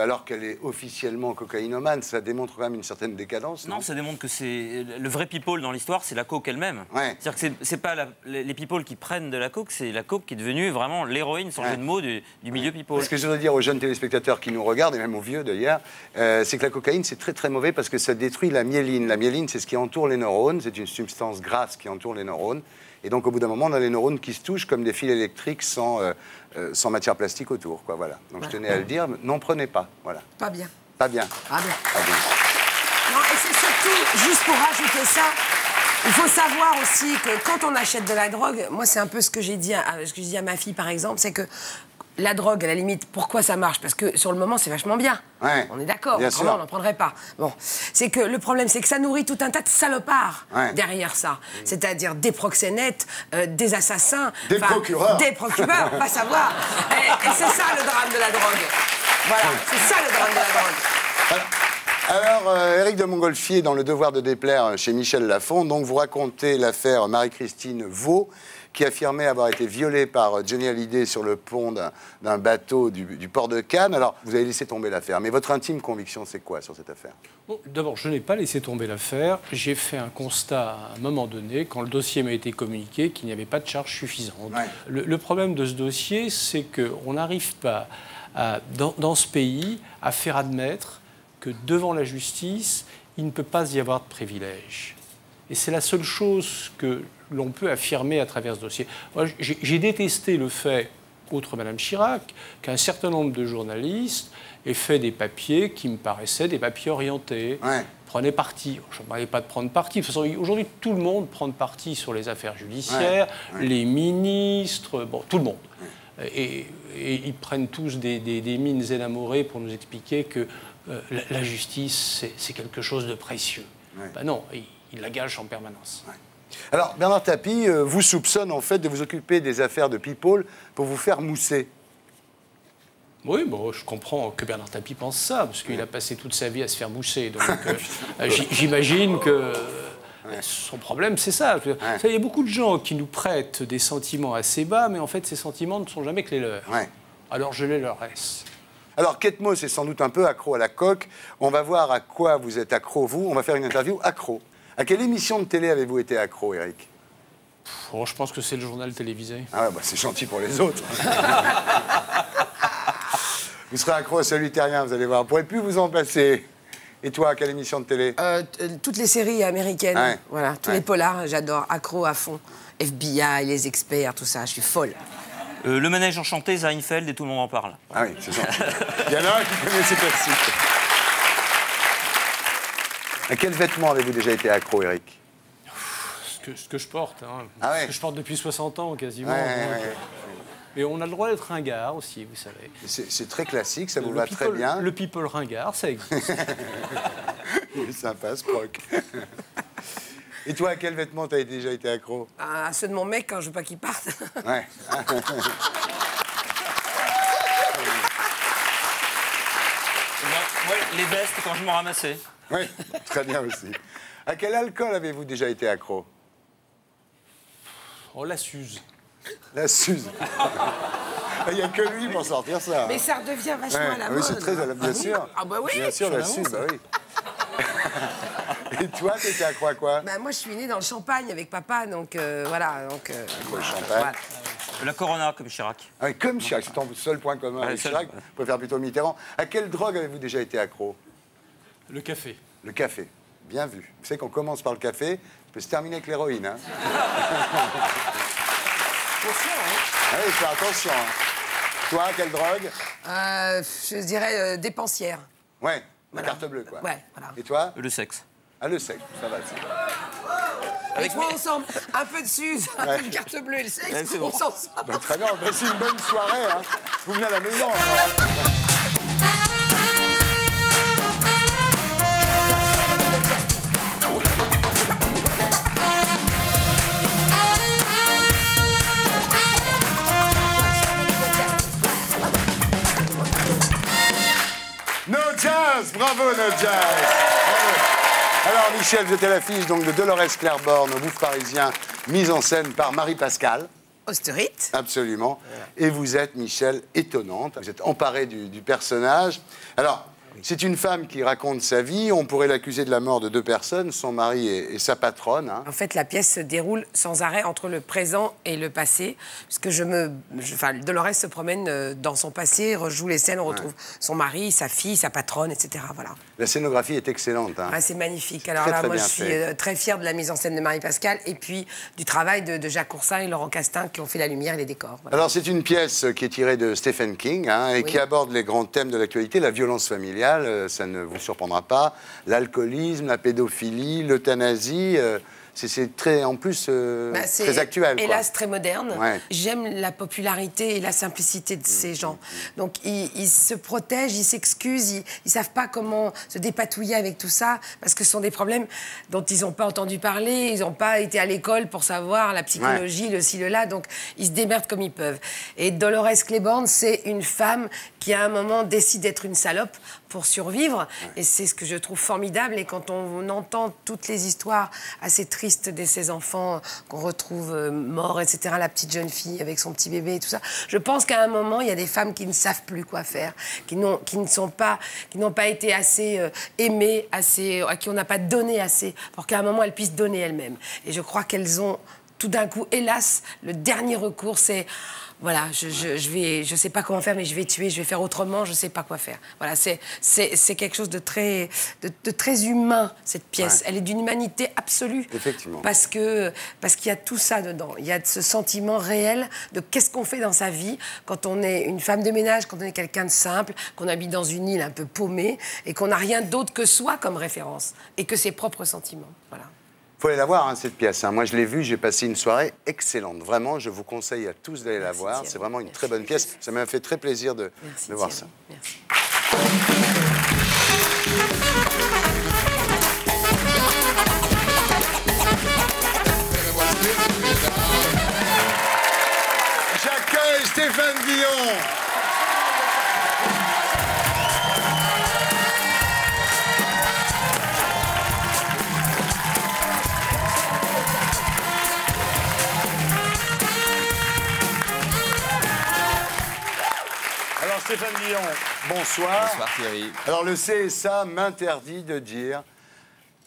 alors qu'elle est officiellement cocaïnomane, ça démontre quand même une certaine décadence. Non, ça démontre que c'est le vrai people dans l'histoire, c'est la coke elle-même. Ouais. C'est-à-dire que c'est pas les people qui prennent de la coke, c'est la coke qui est devenue vraiment l'héroïne, sans jeu de mots, du milieu people. Ce que je voudrais dire aux jeunes téléspectateurs qui nous regardent, et même aux vieux d'ailleurs, c'est que la cocaïne, c'est très très mauvais parce que ça détruit la myéline. La myéline, c'est ce qui entoure les neurones, c'est une substance grasse qui entoure les neurones. Et donc, au bout d'un moment, on a les neurones qui se touchent comme des fils électriques sans matière plastique autour, quoi, voilà. Donc, je tenais à le dire, n'en prenez pas, voilà. Pas bien. Pas bien. Pas bien. Pas bien. Non, et c'est surtout, juste pour rajouter ça, il faut savoir aussi que quand on achète de la drogue, moi, c'est un peu ce que j'ai dit à ma fille, par exemple, c'est que la drogue, à la limite, pourquoi ça marche? Parce que sur le moment, c'est vachement bien. Ouais, on est d'accord. Autrement, on n'en prendrait pas. Bon, c'est que le problème, c'est que ça nourrit tout un tas de salopards derrière ça. C'est-à-dire des proxénètes, des assassins, des procureurs. Des procureurs, on va savoir. Et c'est ça le drame de la drogue. Voilà, c'est ça le drame de la drogue. Alors, Éric de Montgolfier, dans Le Devoir de déplaire chez Michel Lafon, donc vous racontez l'affaire Marie-Christine Vaux, qui affirmait avoir été violée par Johnny Hallyday sur le pont d'un bateau du port de Cannes. Alors, vous avez laissé tomber l'affaire, mais votre intime conviction, c'est quoi sur cette affaire? Bon, d'abord, je n'ai pas laissé tomber l'affaire. J'ai fait un constat à un moment donné, quand le dossier m'a été communiqué, qu'il n'y avait pas de charge suffisante. Ouais. Le problème de ce dossier, c'est qu'on n'arrive pas, dans ce pays, à faire admettre que devant la justice, il ne peut pas y avoir de privilège. Et c'est la seule chose que l'on peut affirmer à travers ce dossier. Moi, j'ai détesté le fait, outre Mme Chirac, qu'un certain nombre de journalistes aient fait des papiers qui me paraissaient des papiers orientés. Ouais. Prenaient parti. Je ne parlais pas de prendre parti. De toute façon, aujourd'hui, tout le monde prend parti sur les affaires judiciaires, les ministres, bon, tout le monde. Et ils prennent tous des mines énamorées pour nous expliquer que la justice, c'est quelque chose de précieux. Ben non, ils la gâchent en permanence. Alors, Bernard Tapie vous soupçonne en fait de vous occuper des affaires de People pour vous faire mousser. Oui, bon, je comprends que Bernard Tapie pense ça, parce qu'il a passé toute sa vie à se faire mousser. Donc, j'imagine que son problème, c'est ça. Il y a beaucoup de gens qui nous prêtent des sentiments assez bas, mais en fait, ces sentiments ne sont jamais que les leurs. Alors, je les leur laisse. Alors, Kate Moss est sans doute un peu accro à la coque. On va voir à quoi vous êtes accro, vous. On va faire une interview accro. À quelle émission de télé avez-vous été accro, Eric? Oh, je pense que c'est le journal télévisé. Ah ouais, bah, c'est gentil pour les autres. Vous serez accro à celui terrien, vous allez voir. Vous ne pourrez plus vous en passer. Et toi, à quelle émission de télé? Toutes les séries américaines, voilà, tous les polars, j'adore, accro à fond. FBI, les experts, tout ça, je suis folle. Le manège enchanté, Seinfeld, et tout le monde en parle. Ah oui, c'est gentil. Il y en a un qui connaît ces classiques. À quel vêtement avez-vous déjà été accro, Eric? Ce que je porte, hein. Ah ce que je porte depuis 60 ans, quasiment. Mais on a le droit d'être ringard aussi, vous savez. C'est très classique, ça vous va très bien. Le people ringard, ça existe. Il est sympa, ce proc. Et toi, à quel vêtement t'as déjà été accro? À ceux de mon mec, quand je veux pas qu'il parte. Ouais. Les vestes, quand je m'en ramassais. Oui, très bien aussi. À quel alcool avez-vous déjà été accro? Oh, la Suze. La Suze. Il n'y a que lui pour sortir ça. Mais ça redevient vachement à la mode. Oui, c'est très à la mode, bien sûr. Ah bah oui. Bien sûr, la Suze, bah oui. Et toi, t'étais accro à quoi? Bah, moi, je suis née dans le Champagne avec papa, donc voilà. Donc, le Champagne. Voilà. La Corona, comme Chirac. Ah oui, comme Chirac, c'est ton seul point commun avec Chirac. Vous préférez plutôt Mitterrand. À quelle drogue avez-vous déjà été accro? Le café. Le café. Bien vu. Vous savez qu'on commence par le café, ça peut se terminer avec l'héroïne. Hein. Attention, hein. Ah oui, fais attention. Hein. Toi, quelle drogue? Je dirais dépensière. Ouais, la carte bleue, quoi. Ouais, voilà. Et toi? Le sexe. Ah, le sexe, ça va. Avec moi ensemble, un peu de Suze, un peu de carte bleue et le sexe, on s'en sort. Bah, très bien, c'est une bonne soirée. Hein. Vous venez à la maison. No Jazz, bravo No Jazz. Bravo. Alors Michel, vous êtes à l'affiche donc de Dolores Claiborne au Bouffe parisien, mise en scène par Marie-Pascale. Austerite. Absolument. Et vous êtes, Michel, étonnante. Vous êtes emparée du personnage. Alors, c'est une femme qui raconte sa vie. On pourrait l'accuser de la mort de deux personnes, son mari et sa patronne. Hein. En fait, la pièce se déroule sans arrêt entre le présent et le passé. Puisque Dolores se promène dans son passé, rejoue les scènes, on retrouve son mari, sa fille, sa patronne, etc. Voilà. La scénographie est excellente. Hein. Ah, c'est magnifique. Alors là, moi, je suis très fière de la mise en scène de Marie-Pascale et puis du travail de Jacques Coursin et Laurent Castin qui ont fait la lumière et les décors. Voilà. Alors, c'est une pièce qui est tirée de Stephen King hein, et qui aborde les grands thèmes de l'actualité, la violence familiale, ça ne vous surprendra pas, l'alcoolisme, la pédophilie, l'euthanasie. C'est très, en plus, très actuel. Hélas, très moderne. Ouais. J'aime la popularité et la simplicité de ces gens. Donc, ils se protègent, ils s'excusent, ils ne savent pas comment se dépatouiller avec tout ça, parce que ce sont des problèmes dont ils n'ont pas entendu parler, ils n'ont pas été à l'école pour savoir la psychologie, le ci, le là, donc ils se démerdent comme ils peuvent. Et Dolores Claiborne, c'est une femme qui, à un moment, décide d'être une salope pour survivre, et c'est ce que je trouve formidable. Et quand on entend toutes les histoires assez tristes de ces enfants qu'on retrouve morts, etc., la petite jeune fille avec son petit bébé et tout ça, je pense qu'à un moment, il y a des femmes qui ne savent plus quoi faire, qui n'ont pas été assez aimées, à qui on n'a pas donné assez, pour qu'à un moment, elles puissent donner elles-mêmes. Et je crois qu'elles ont, tout d'un coup, hélas, le dernier recours, c'est... voilà, je sais pas comment faire, mais je vais tuer, je vais faire autrement, je sais pas quoi faire. Voilà, c'est quelque chose de très humain, cette pièce. Elle est d'une humanité absolue. Effectivement. Parce qu'il y a tout ça dedans. Il y a ce sentiment réel de qu'est-ce qu'on fait dans sa vie quand on est une femme de ménage, quand on est quelqu'un de simple, qu'on habite dans une île un peu paumée et qu'on n'a rien d'autre que soi comme référence et que ses propres sentiments. Voilà. Il faut aller la voir, hein, cette pièce. Hein. Moi, je l'ai vue, j'ai passé une soirée excellente. Vraiment, je vous conseille à tous d'aller la voir. C'est vraiment une très bonne pièce. Ça m'a fait très plaisir de voir ça. Merci. J'accueille Stéphane Guillon. Alors Stéphane Guillon, bonsoir. Bonsoir Thierry. Alors le CSA m'interdit de dire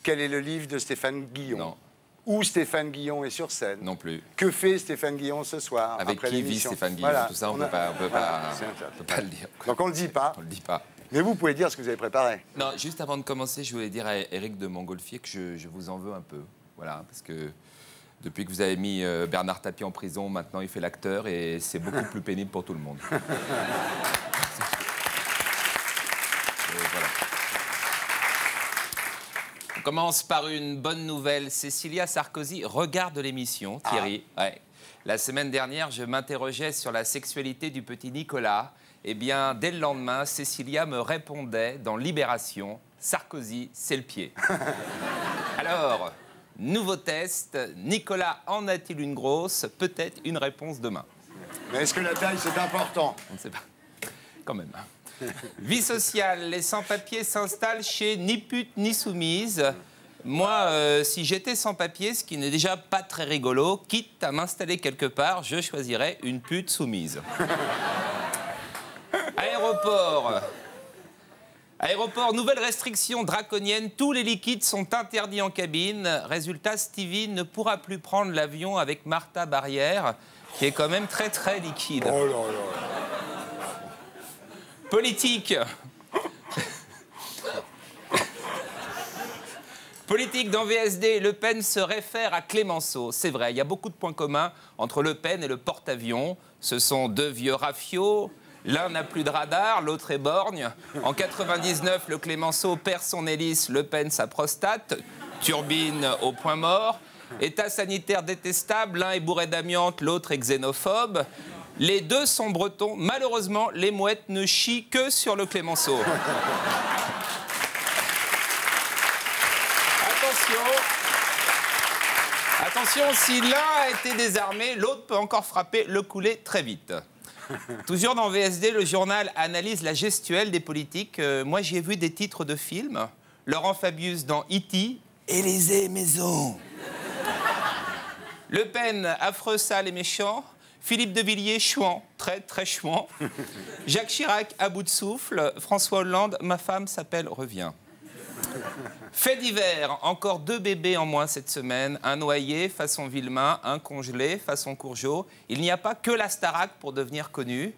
quel est le livre de Stéphane Guillon. Non. Où Stéphane Guillon est sur scène. Non plus. Que fait Stéphane Guillon ce soir? Avec après qui vit Stéphane Guillon? Voilà. Tout ça, on ne peut pas le dire. Donc on ne le dit pas. On le dit pas. Mais vous pouvez dire ce que vous avez préparé. Non, juste avant de commencer, je voulais dire à Éric de Montgolfier que je vous en veux un peu. Voilà, parce que depuis que vous avez mis Bernard Tapie en prison, maintenant il fait l'acteur et c'est beaucoup plus pénible pour tout le monde. Voilà. On commence par une bonne nouvelle. Cécilia Sarkozy regarde l'émission, Thierry. Ouais. La semaine dernière, je m'interrogeais sur la sexualité du petit Nicolas. Eh bien, dès le lendemain, Cécilia me répondait dans Libération, Sarkozy, c'est le pied. Alors, nouveau test, Nicolas en a-t-il une grosse? Peut-être une réponse demain. Mais est-ce que la taille, c'est important? On ne sait pas. Quand même. Vie sociale, les sans-papiers s'installent chez ni pute ni soumise. Moi, si j'étais sans-papier, ce qui n'est déjà pas très rigolo, quitte à m'installer quelque part, je choisirais une pute soumise. Aéroport, nouvelle restriction draconienne, tous les liquides sont interdits en cabine. Résultat, Stevie ne pourra plus prendre l'avion avec Martha Barrière, qui est quand même très très liquide. Oh là là. Politique. Politique dans VSD, Le Pen se réfère à Clémenceau. C'est vrai, il y a beaucoup de points communs entre Le Pen et le porte-avions. Ce sont deux vieux rafiaux. L'un n'a plus de radar, l'autre est borgne. En 99, le Clémenceau perd son hélice, Le Pen sa prostate. Turbine au point mort. État sanitaire détestable, l'un est bourré d'amiante, l'autre est xénophobe. Les deux sont bretons. Malheureusement, les mouettes ne chient que sur le Clémenceau. Attention, si l'un a été désarmé, l'autre peut encore frapper le couler très vite. Toujours dans VSD, le journal analyse la gestuelle des politiques. Moi, j'y ai vu des titres de films. Laurent Fabius dans E.T. Élysée Maison. Le Pen, affreux, sale et méchant. Philippe de Villiers, chouan, très très chouan. Jacques Chirac, à bout de souffle. François Hollande, ma femme s'appelle Revient. Fait divers, encore 2 bébés en moins cette semaine. Un noyé façon Villemain, un congelé façon Courgeot. Il n'y a pas que la Starac pour devenir connu.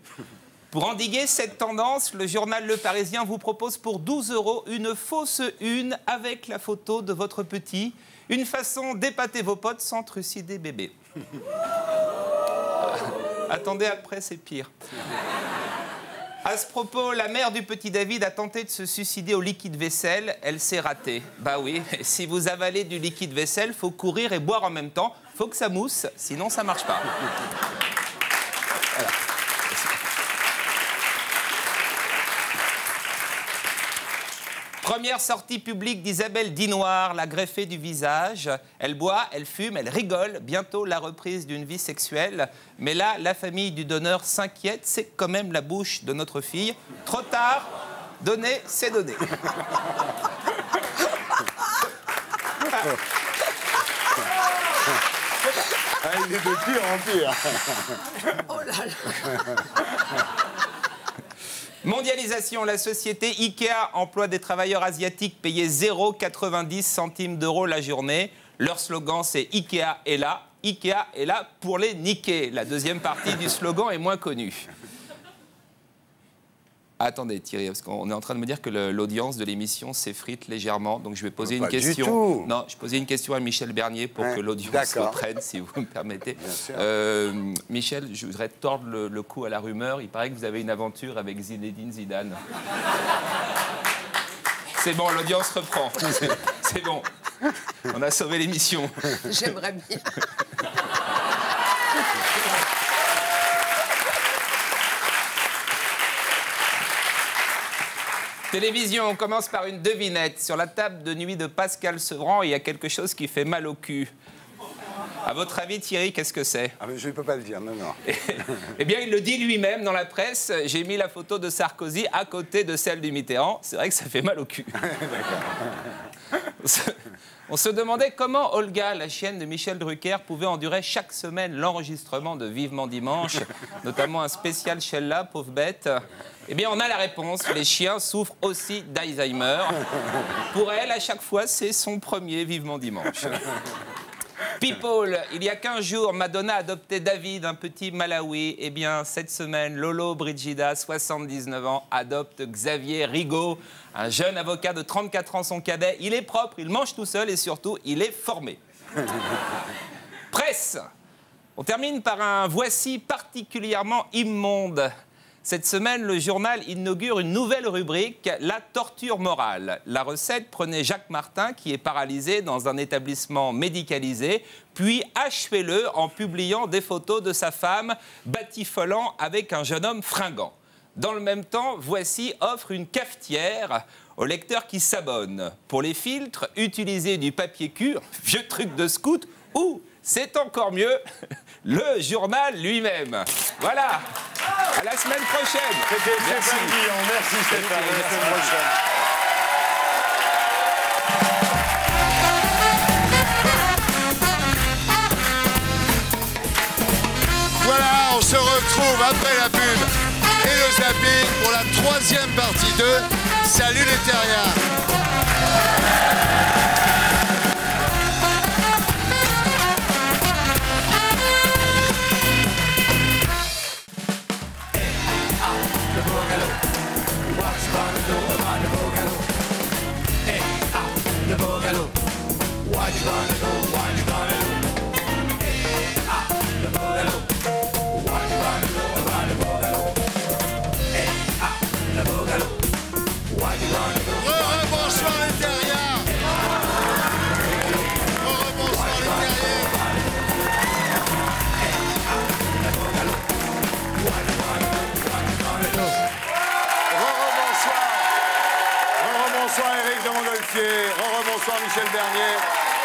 Pour endiguer cette tendance, le journal Le Parisien vous propose pour 12 € une fausse une avec la photo de votre petit. Une façon d'épater vos potes sans trucider bébé. Attendez, après, c'est pire. À ce propos, la mère du petit David a tenté de se suicider au liquide vaisselle. Elle s'est ratée. Bah oui, si vous avalez du liquide vaisselle, faut courir et boire en même temps. Faut que ça mousse, sinon ça marche pas. Voilà. Première sortie publique d'Isabelle Dinoir, la greffée du visage. Elle boit, elle fume, elle rigole. Bientôt la reprise d'une vie sexuelle. Mais là, la famille du donneur s'inquiète. C'est quand même la bouche de notre fille. Trop tard, donner, c'est donner. Ah, il est de pire en pire. Oh là là. Mondialisation, la société Ikea emploie des travailleurs asiatiques payés 0,90 centimes d'euros la journée. Leur slogan, c'est Ikea est là, Ikea est là pour les niquer. La deuxième partie du slogan est moins connue. Attendez Thierry, parce qu'on est en train de me dire que l'audience de l'émission s'effrite légèrement, donc je vais poser une question. Non, je posais une question à Michel Bernier pour que l'audience reprenne, si vous me permettez. Michel, je voudrais tordre le cou à la rumeur. Il paraît que vous avez une aventure avec Zinedine Zidane. C'est bon, l'audience reprend. C'est bon. On a sauvé l'émission. J'aimerais bien. Télévision, on commence par une devinette. Sur la table de nuit de Pascal Sevran, il y a quelque chose qui fait mal au cul. À votre avis, Thierry, qu'est-ce que c'est? Je ne peux pas le dire, non. Eh bien, il le dit lui-même dans la presse. J'ai mis la photo de Sarkozy à côté de celle du Mitterrand. C'est vrai que ça fait mal au cul. On se demandait comment Olga, la chienne de Michel Drucker, pouvait endurer chaque semaine l'enregistrement de Vivement Dimanche, notamment un spécial Sheila, pauvre bête. Eh bien, on a la réponse. Les chiens souffrent aussi d'Alzheimer. Pour elle, à chaque fois, c'est son premier Vivement Dimanche. People, il y a 15 jours, Madonna adoptait David, un petit Malawi. Eh bien, cette semaine, Lolo Brigida, 79 ans, adopte Xavier Rigaud, un jeune avocat de 34 ans, son cadet. Il est propre, il mange tout seul et surtout, il est formé. Presse, on termine par un voici particulièrement immonde. Cette semaine, le journal inaugure une nouvelle rubrique, la torture morale. La recette, prenez Jacques Martin, qui est paralysé dans un établissement médicalisé, puis achevez-le en publiant des photos de sa femme batifolant avec un jeune homme fringant. Dans le même temps, Voici offre une cafetière aux lecteurs qui s'abonnent. Pour les filtres, utilisez du papier cul, vieux truc de scout, ou, c'est encore mieux, le journal lui-même. Voilà. À la semaine prochaine. C'était Stéphane Guillon. Merci Stéphane. À la semaine prochaine. Voilà, on se retrouve après la pub et le zapping pour la troisième partie de Salut les terriens. Bonsoir Michel Bernier,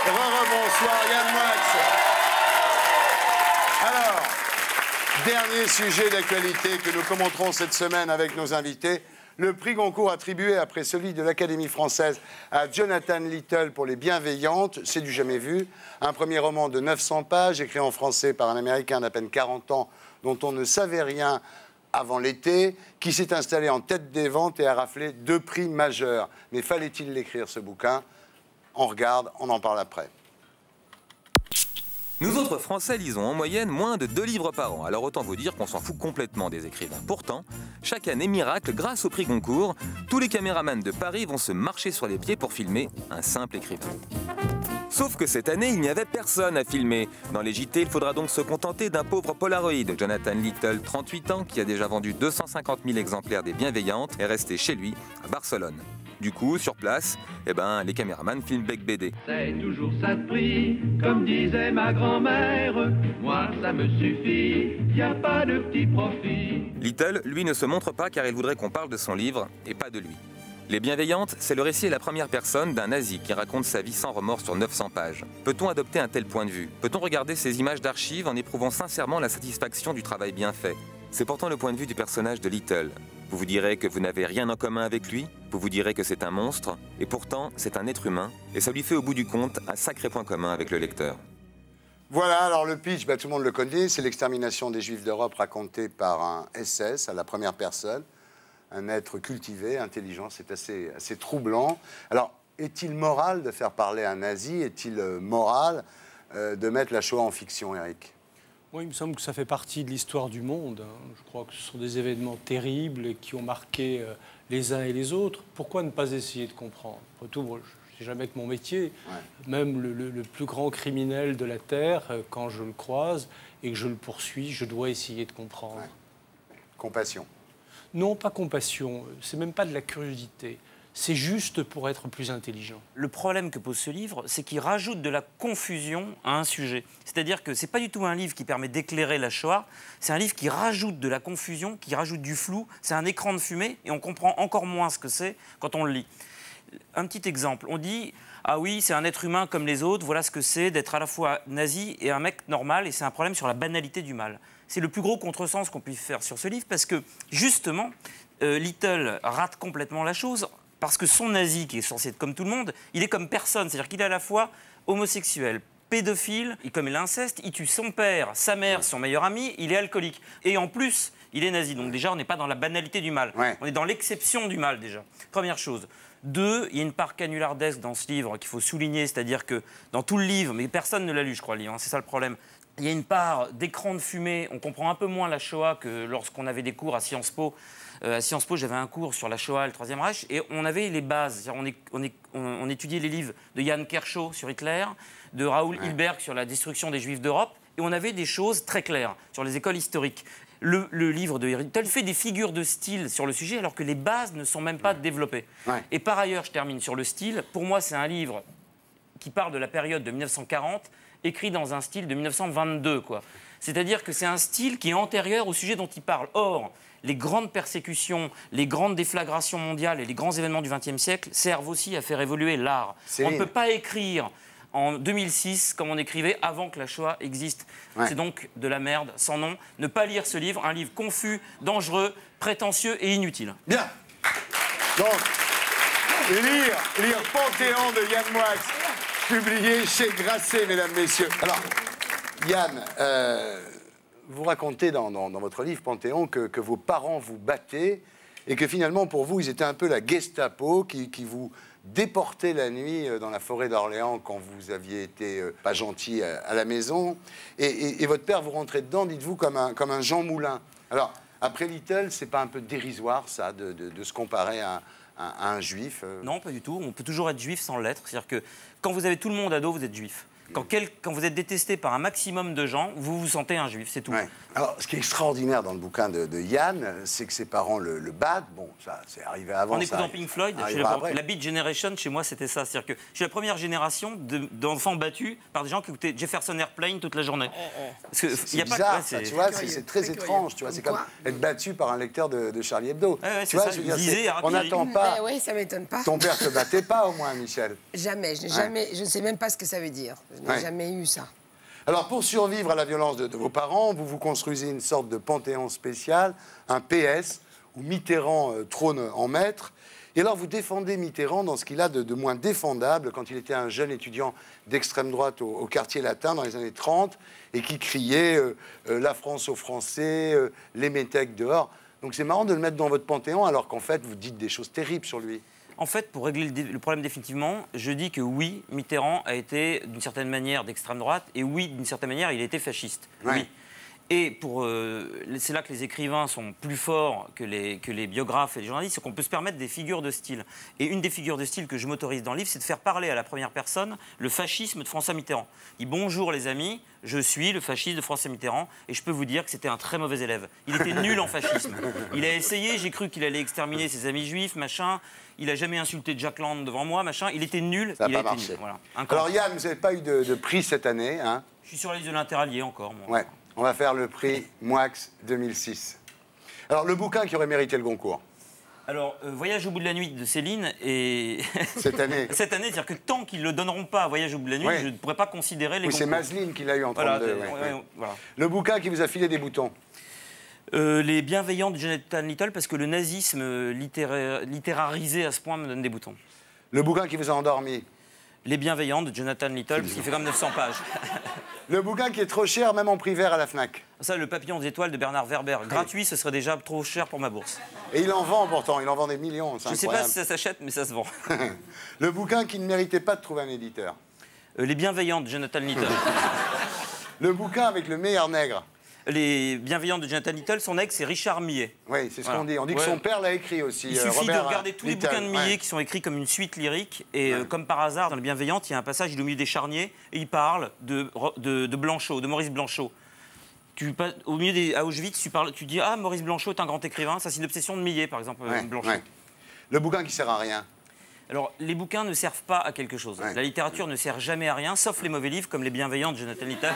bonsoir Yann Moix. Alors, dernier sujet d'actualité que nous commenterons cette semaine avec nos invités, le prix Goncourt attribué après celui de l'Académie française à Jonathan Little pour Les Bienveillantes, c'est du jamais vu, un premier roman de 900 pages écrit en français par un Américain d'à peine 40 ans dont on ne savait rien avant l'été, qui s'est installé en tête des ventes et a raflé 2 prix majeurs. Mais fallait-il l'écrire, ce bouquin? On regarde, on en parle après. Nous autres Français lisons en moyenne moins de 2 livres par an, alors autant vous dire qu'on s'en fout complètement des écrivains. Pourtant, chaque année, miracle, grâce au prix Goncourt, tous les caméramans de Paris vont se marcher sur les pieds pour filmer un simple écrivain. Sauf que cette année, il n'y avait personne à filmer. Dans les JT, il faudra donc se contenter d'un pauvre Polaroid. Jonathan Little, 38 ans, qui a déjà vendu 250 000 exemplaires des Bienveillantes, est resté chez lui, à Barcelone. Du coup, sur place, les caméramans filment bec BD. C'est toujours ça de prix, comme disait ma grand-mère. Moi, ça me suffit, y a pas de petit profit. Little, lui, ne se montre pas car il voudrait qu'on parle de son livre et pas de lui. Les Bienveillantes, c'est le récit à la première personne d'un nazi qui raconte sa vie sans remords sur 900 pages. Peut-on adopter un tel point de vue? Peut-on regarder ces images d'archives en éprouvant sincèrement la satisfaction du travail bien fait? C'est pourtant le point de vue du personnage de Little. Vous vous direz que vous n'avez rien en commun avec lui, vous vous direz que c'est un monstre, et pourtant c'est un être humain, et ça lui fait au bout du compte un sacré point commun avec le lecteur. Voilà, alors le pitch, tout le monde le connaît, c'est l'extermination des Juifs d'Europe racontée par un SS à la première personne. Un être cultivé, intelligent, c'est assez troublant. Alors, est-il moral de faire parler un nazi? Est-il moral de mettre la Shoah en fiction, Eric? Moi, il me semble que ça fait partie de l'histoire du monde. Je crois que ce sont des événements terribles qui ont marqué les uns et les autres. Pourquoi ne pas essayer de comprendre? Après tout, moi, je sais jamais que mon métier. Même le plus grand criminel de la Terre, quand je le croise et que je le poursuis, je dois essayer de comprendre. Compassion. Non, pas compassion. C'est même pas de la curiosité. C'est juste pour être plus intelligent. Le problème que pose ce livre, c'est qu'il rajoute de la confusion à un sujet. C'est-à-dire que ce n'est pas du tout un livre qui permet d'éclairer la Shoah, c'est un livre qui rajoute de la confusion, qui rajoute du flou. C'est un écran de fumée et on comprend encore moins ce que c'est quand on le lit. Un petit exemple, on dit « Ah oui, c'est un être humain comme les autres, voilà ce que c'est d'être à la fois nazi et un mec normal » et c'est un problème sur la banalité du mal. C'est le plus gros contresens qu'on puisse faire sur ce livre parce que, justement, Little rate complètement la chose. Parce que son nazi, qui est censé être comme tout le monde, il est comme personne. C'est-à-dire qu'il est à la fois homosexuel, pédophile, il commet l'inceste, il tue son père, sa mère, son meilleur ami, il est alcoolique. Et en plus, il est nazi. Donc déjà, on n'est pas dans la banalité du mal. On est dans l'exception du mal, déjà. Première chose. 2, il y a une part canulardesque dans ce livre qu'il faut souligner, c'est-à-dire que dans tout le livre, mais personne ne l'a lu, je crois, le livre, hein, c'est ça le problème. Il y a une part d'écran de fumée, on comprend un peu moins la Shoah que lorsqu'on avait des cours à Sciences Po. À Sciences Po, j'avais un cours sur la Shoah et le Troisième Reich, et on avait les bases. On étudiait les livres de Jan Kershaw sur Hitler, de Raoul Hilberg sur la destruction des Juifs d'Europe, et on avait des choses très claires sur les écoles historiques. Le livre de Little fait des figures de style sur le sujet, alors que les bases ne sont même pas développées. Et par ailleurs, je termine sur le style. Pour moi, c'est un livre qui parle de la période de 1940, écrit dans un style de 1922, quoi. C'est-à-dire que c'est un style qui est antérieur au sujet dont il parle. Or, les grandes persécutions, les grandes déflagrations mondiales et les grands événements du XXe siècle servent aussi à faire évoluer l'art. On ne peut pas écrire en 2006 comme on écrivait avant que la Shoah existe. C'est donc de la merde, sans nom. Ne pas lire ce livre, un livre confus, dangereux, prétentieux et inutile. Bien. Donc, lire Panthéon de Yann Moix, publié chez Grasset, mesdames, messieurs. Alors, Yann, vous racontez dans votre livre Panthéon que vos parents vous battaient et que finalement, pour vous, ils étaient un peu la Gestapo qui vous déportait la nuit dans la forêt d'Orléans quand vous aviez été pas gentil à la maison. Et votre père vous rentrait dedans, dites-vous, comme un Jean Moulin. Alors, après Little, c'est pas un peu dérisoire, ça, de se comparer à un juif? Non, pas du tout. On peut toujours être juif sans l'être. C'est-à-dire que quand vous avez tout le monde à dos, vous êtes juif. Quand vous êtes détesté par un maximum de gens, vous vous sentez un juif, c'est tout. Alors, ce qui est extraordinaire dans le bouquin de Yann, c'est que ses parents le battent. Bon, ça, c'est arrivé avant. En écoutant Pink Floyd, la Beat Generation, chez moi, c'était ça. C'est-à-dire que je suis la première génération d'enfants battus par des gens qui écoutaient Jefferson Airplane toute la journée. C'est bizarre, ça, tu vois, c'est très étrange. Tu vois, c'est comme être battu par un lecteur de Charlie Hebdo. Tu vois, je veux dire, on n'attend pas. Oui, ça m'étonne pas. Ton père te battait pas, au moins, Michel? Jamais, je ne sais même pas ce que ça veut dire. Je n'ai jamais eu ça. Alors, pour survivre à la violence de vos parents, vous vous construisez une sorte de panthéon spécial, un PS, où Mitterrand trône en maître. Et alors, vous défendez Mitterrand dans ce qu'il a de moins défendable quand il était un jeune étudiant d'extrême droite au quartier latin dans les années 30 et qui criait la France aux Français, les métèques dehors. Donc, c'est marrant de le mettre dans votre panthéon alors qu'en fait, vous dites des choses terribles sur lui. En fait, pour régler le problème définitivement, je dis que oui, Mitterrand a été d'une certaine manière d'extrême droite et oui, d'une certaine manière, il a été fasciste. Oui. Et c'est là que les écrivains sont plus forts que les biographes et les journalistes, c'est qu'on peut se permettre des figures de style. Et une des figures de style que je m'autorise dans le livre, c'est de faire parler à la première personne le fascisme de François Mitterrand. Il dit « Bonjour les amis, je suis le fasciste de François Mitterrand et je peux vous dire que c'était un très mauvais élève. Il était nul en fascisme. Il a essayé, j'ai cru qu'il allait exterminer ses amis juifs, machin. Il n'a jamais insulté Jack Land devant moi, machin. Il était nul. Ça n'a pas marché. Voilà. Alors Yann, vous n'avez pas eu de prix cette année, hein? Je suis sur la liste de l'Interallié encore, moi. Ouais. On va faire le prix Moix 2006. Alors, le bouquin qui aurait mérité le Goncourt? Alors, Voyage au bout de la nuit de Céline et... Cette année? Cette année, c'est-à-dire que tant qu'ils ne le donneront pas à Voyage au bout de la nuit, je ne pourrais pas considérer les Goncourt. C'est Maseline qui l'a eu en 32. Voilà. Le bouquin qui vous a filé des boutons? Les Bienveillants de Jonathan Little, parce que le nazisme littérarisé à ce point me donne des boutons. Le bouquin qui vous a endormi? Les Bienveillants de Jonathan Little, parce qu'il fait comme 900 pages. Le bouquin qui est trop cher, même en prix vert à la FNAC? Ça, Le Papillon des étoiles de Bernard Werber. Gratuit, ce serait déjà trop cher pour ma bourse. Et il en vend pourtant, il en vend des millions. Je ne sais pas si ça s'achète, mais ça se vend. Le bouquin qui ne méritait pas de trouver un éditeur? Les Bienveillantes de Jonathan Little. Le bouquin avec le meilleur nègre. Les Bienveillantes de Jonathan Little, son ex, c'est Richard Millet. Oui, c'est ce qu'on dit. On dit que son père l'a écrit aussi. Il suffit Robert, de regarder tous les bouquins de Millet qui sont écrits comme une suite lyrique. Et comme par hasard, dans Les Bienveillantes, il y a un passage, il est au milieu des charniers, et il parle de Blanchot, de Maurice Blanchot. Au milieu à Auschwitz, tu dis « Ah, Maurice Blanchot est un grand écrivain ». Ça, c'est une obsession de Millet, par exemple, Blanchot. Ouais. Le bouquin qui sert à rien. Alors, les bouquins ne servent pas à quelque chose. La littérature ne sert jamais à rien, sauf les mauvais livres, comme Les Bienveillantes de Jonathan Little,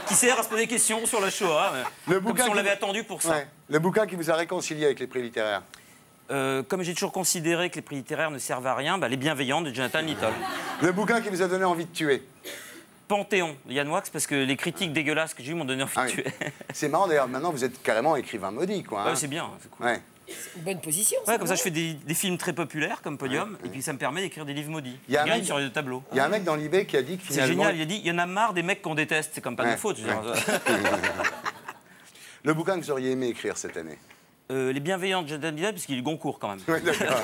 qui sert à se poser des questions sur la Shoah, comme si on l'avait attendu pour ça. Le bouquin qui vous a réconcilié avec les prix littéraires. Comme j'ai toujours considéré que les prix littéraires ne servent à rien, Les Bienveillantes de Jonathan Little. Le bouquin qui vous a donné envie de tuer. Panthéon de Yann Wax, parce que les critiques dégueulasses que j'ai eues m'ont donné envie de tuer. C'est marrant d'ailleurs, maintenant vous êtes carrément écrivain maudit, quoi. C'est bien, c'est cool. C'est une bonne position. Comme ça, je fais des films très populaires comme Podium, et puis ça me permet d'écrire des livres maudits. Il y a un mec sur les tableaux. Il y a un mec dans l'eBay qui a dit que finalement... C'est génial, il a dit il y en a marre des mecs qu'on déteste, c'est comme pas de ma faute. Le bouquin que vous auriez aimé écrire cette année. Les Bienveillantes de Jonathan Little, parce qu'il est Goncourt quand même. Oui, d'accord.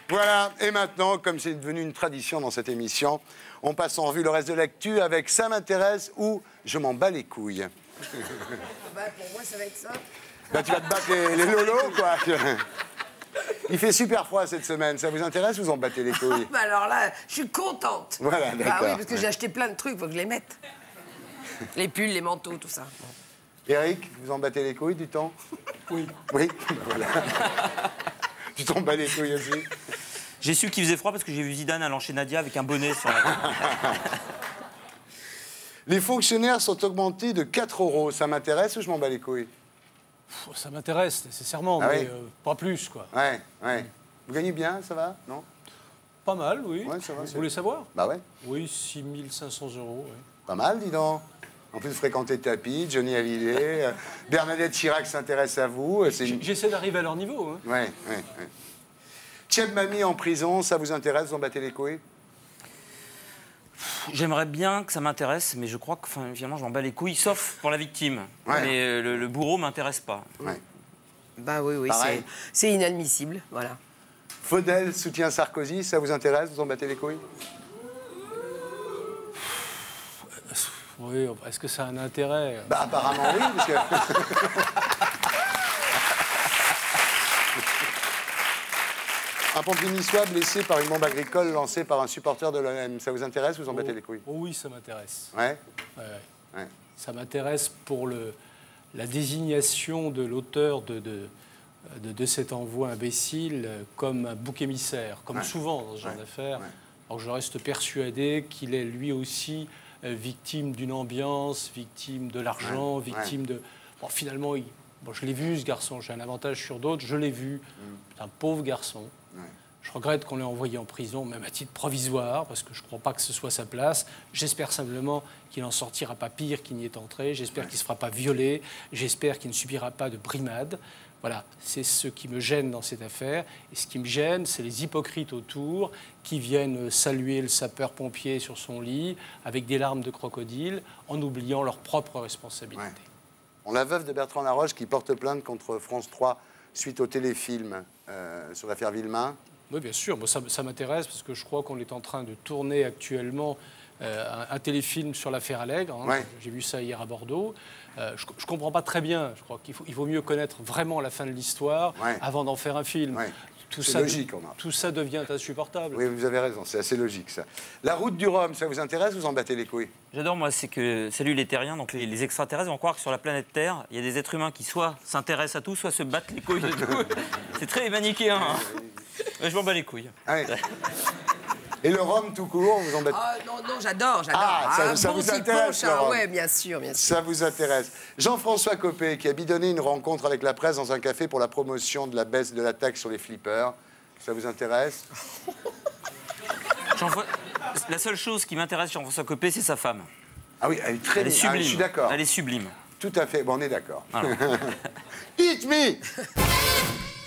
Voilà, et maintenant, comme c'est devenu une tradition dans cette émission, on passe en revue le reste de l'actu avec Ça m'intéresse ou Je m'en bats les couilles. Pour moi, ça va être ça. Tu vas te battre les lolos, quoi. Il fait super froid cette semaine. Ça vous intéresse ou vous en battez les couilles? Alors là, je suis contente. Voilà, d'accord. Oui, parce que j'ai acheté plein de trucs, il faut que je les mette. Les pulls, les manteaux, tout ça. Eric, vous en battez les couilles du temps? Oui. Oui, voilà. Tu t'en bats les couilles aussi? J'ai su qu'il faisait froid parce que j'ai vu Zidane allant chez Nadia avec un bonnet sur la tête. Les fonctionnaires sont augmentés de 4 €. Ça m'intéresse ou je m'en bats les couilles? Ça m'intéresse, nécessairement, mais pas plus, quoi. Ouais. Vous gagnez bien, ça va? Non? Pas mal, oui. Ouais, ça va, vous voulez savoir? Bah ouais. Oui, 6 500 €. Oui. Pas mal, dis donc. En plus, fréquenter Tapi, Johnny Hallyday, Bernadette Chirac s'intéresse à vous. J'essaie d'arriver à leur niveau. Hein. Ouais. Tchèb Mami en prison, ça vous intéresse? Vous en battez les couilles? J'aimerais bien que ça m'intéresse, mais je crois que finalement, je m'en bats les couilles, sauf pour la victime. Mais le bourreau m'intéresse pas. Ouais. Bah oui, c'est inadmissible, voilà. Faudel soutient Sarkozy, ça vous intéresse? Vous en battez les couilles? Oui, est-ce que ça a un intérêt? Apparemment oui, parce que... Un pompier niçois blessé par une bombe agricole lancée par un supporter de l'OM. Ça vous intéresse ou vous en battez les couilles? Oui, ça m'intéresse. Ouais. Ça m'intéresse pour la désignation de l'auteur de cet envoi imbécile comme un bouc émissaire, comme souvent dans ce genre d'affaires. Alors je reste persuadé qu'il est lui aussi victime d'une ambiance, victime de l'argent, victime de... Bon, finalement, je l'ai vu, ce garçon, j'ai un avantage sur d'autres, je l'ai vu. C'est un pauvre garçon. Je regrette qu'on l'ait envoyé en prison, même à titre provisoire, parce que je ne crois pas que ce soit sa place. J'espère simplement qu'il n'en sortira pas pire qu'il n'y est entré. J'espère qu'il ne se fera pas violer. J'espère qu'il ne subira pas de brimade. Voilà, c'est ce qui me gêne dans cette affaire. Et ce qui me gêne, c'est les hypocrites autour qui viennent saluer le sapeur-pompier sur son lit avec des larmes de crocodile en oubliant leur propre responsabilité. La veuve de Bertrand Laroche qui porte plainte contre France 3 suite au téléfilm sur l'affaire Villemain. Oui, bien sûr. Moi, ça m'intéresse parce que je crois qu'on est en train de tourner actuellement un téléfilm sur l'affaire Allègre. Hein. J'ai vu ça hier à Bordeaux. Je ne comprends pas très bien. Je crois qu'il vaut mieux connaître vraiment la fin de l'histoire avant d'en faire un film. C'est logique. Tout ça devient insupportable. Oui, vous avez raison. C'est assez logique, ça. La route du Rhum, ça vous intéresse ou vous en battez les couilles? J'adore, moi, c'est que Salut les terriens, donc les extraterrestres vont croire que sur la planète Terre, il y a des êtres humains qui soit s'intéressent à tout, soit se battent les couilles de tout. C'est très manichéen. Hein. Je m'en bats les couilles. Et le rhum tout court, vous en battez? Non, j'adore. Ça vous intéresse, le rhum? Oui, bien sûr. Ça vous intéresse. Jean-François Copé, qui a bidonné une rencontre avec la presse dans un café pour la promotion de la baisse de la taxe sur les flippers. Ça vous intéresse? La seule chose qui m'intéresse chez Jean-François Copé, c'est sa femme. Ah oui, elle est très sublime. Je suis d'accord. Elle est sublime. Tout à fait. Bon, on est d'accord. Voilà. Hit me!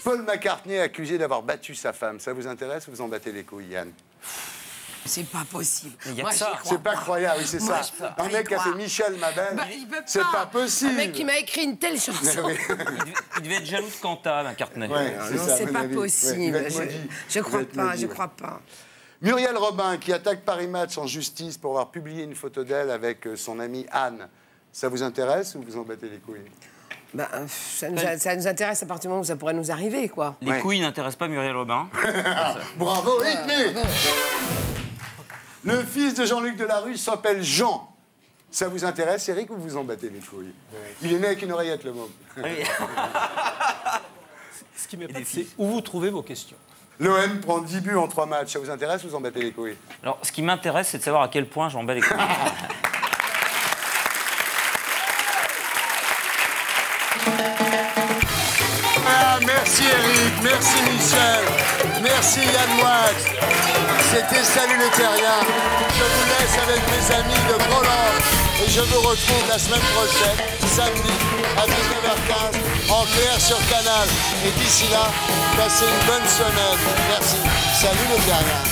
Paul McCartney accusé d'avoir battu sa femme. Ça vous intéresse ou vous en battez les couilles, Yann? C'est pas possible. Moi, c'est pas croyable, oui, c'est ça. Un mec qui a fait Michel, ma belle, c'est pas possible. Un mec qui m'a écrit une telle chanson. Il devait être jaloux de Quanta, McCartney. Ouais, c'est pas possible. Je crois pas. Muriel Robin, qui attaque Paris Match en justice pour avoir publié une photo d'elle avec son amie Anne. Ça vous intéresse ou vous en battez les couilles? Ça nous intéresse à partir du moment où ça pourrait nous arriver, quoi. Les couilles n'intéressent pas Muriel Robin. Bravo, Hitler. Le fils de Jean-Luc Delarue s'appelle Jean. Ça vous intéresse, Eric, ou vous en battez les couilles? Il est né avec une oreillette, le môme. Ce qui m'épate, c'est où vous trouvez vos questions. L'OM prend 10 buts en 3 matchs. Ça vous intéresse ou vous en battez les couilles? Alors, ce qui m'intéresse, c'est de savoir à quel point j'en bats les couilles. Merci Eric, merci Michel, merci Yann Moix. C'était Salut le Terrien. Je vous laisse avec mes amis de Groland et je vous retrouve la semaine prochaine, samedi à 19h15 en clair sur Canal. Et d'ici là, passez une bonne semaine. Merci. Salut le Terrien.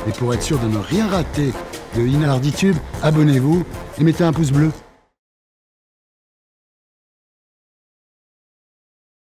Et pour être sûr de ne rien rater de Inarditube, abonnez-vous et mettez un pouce bleu.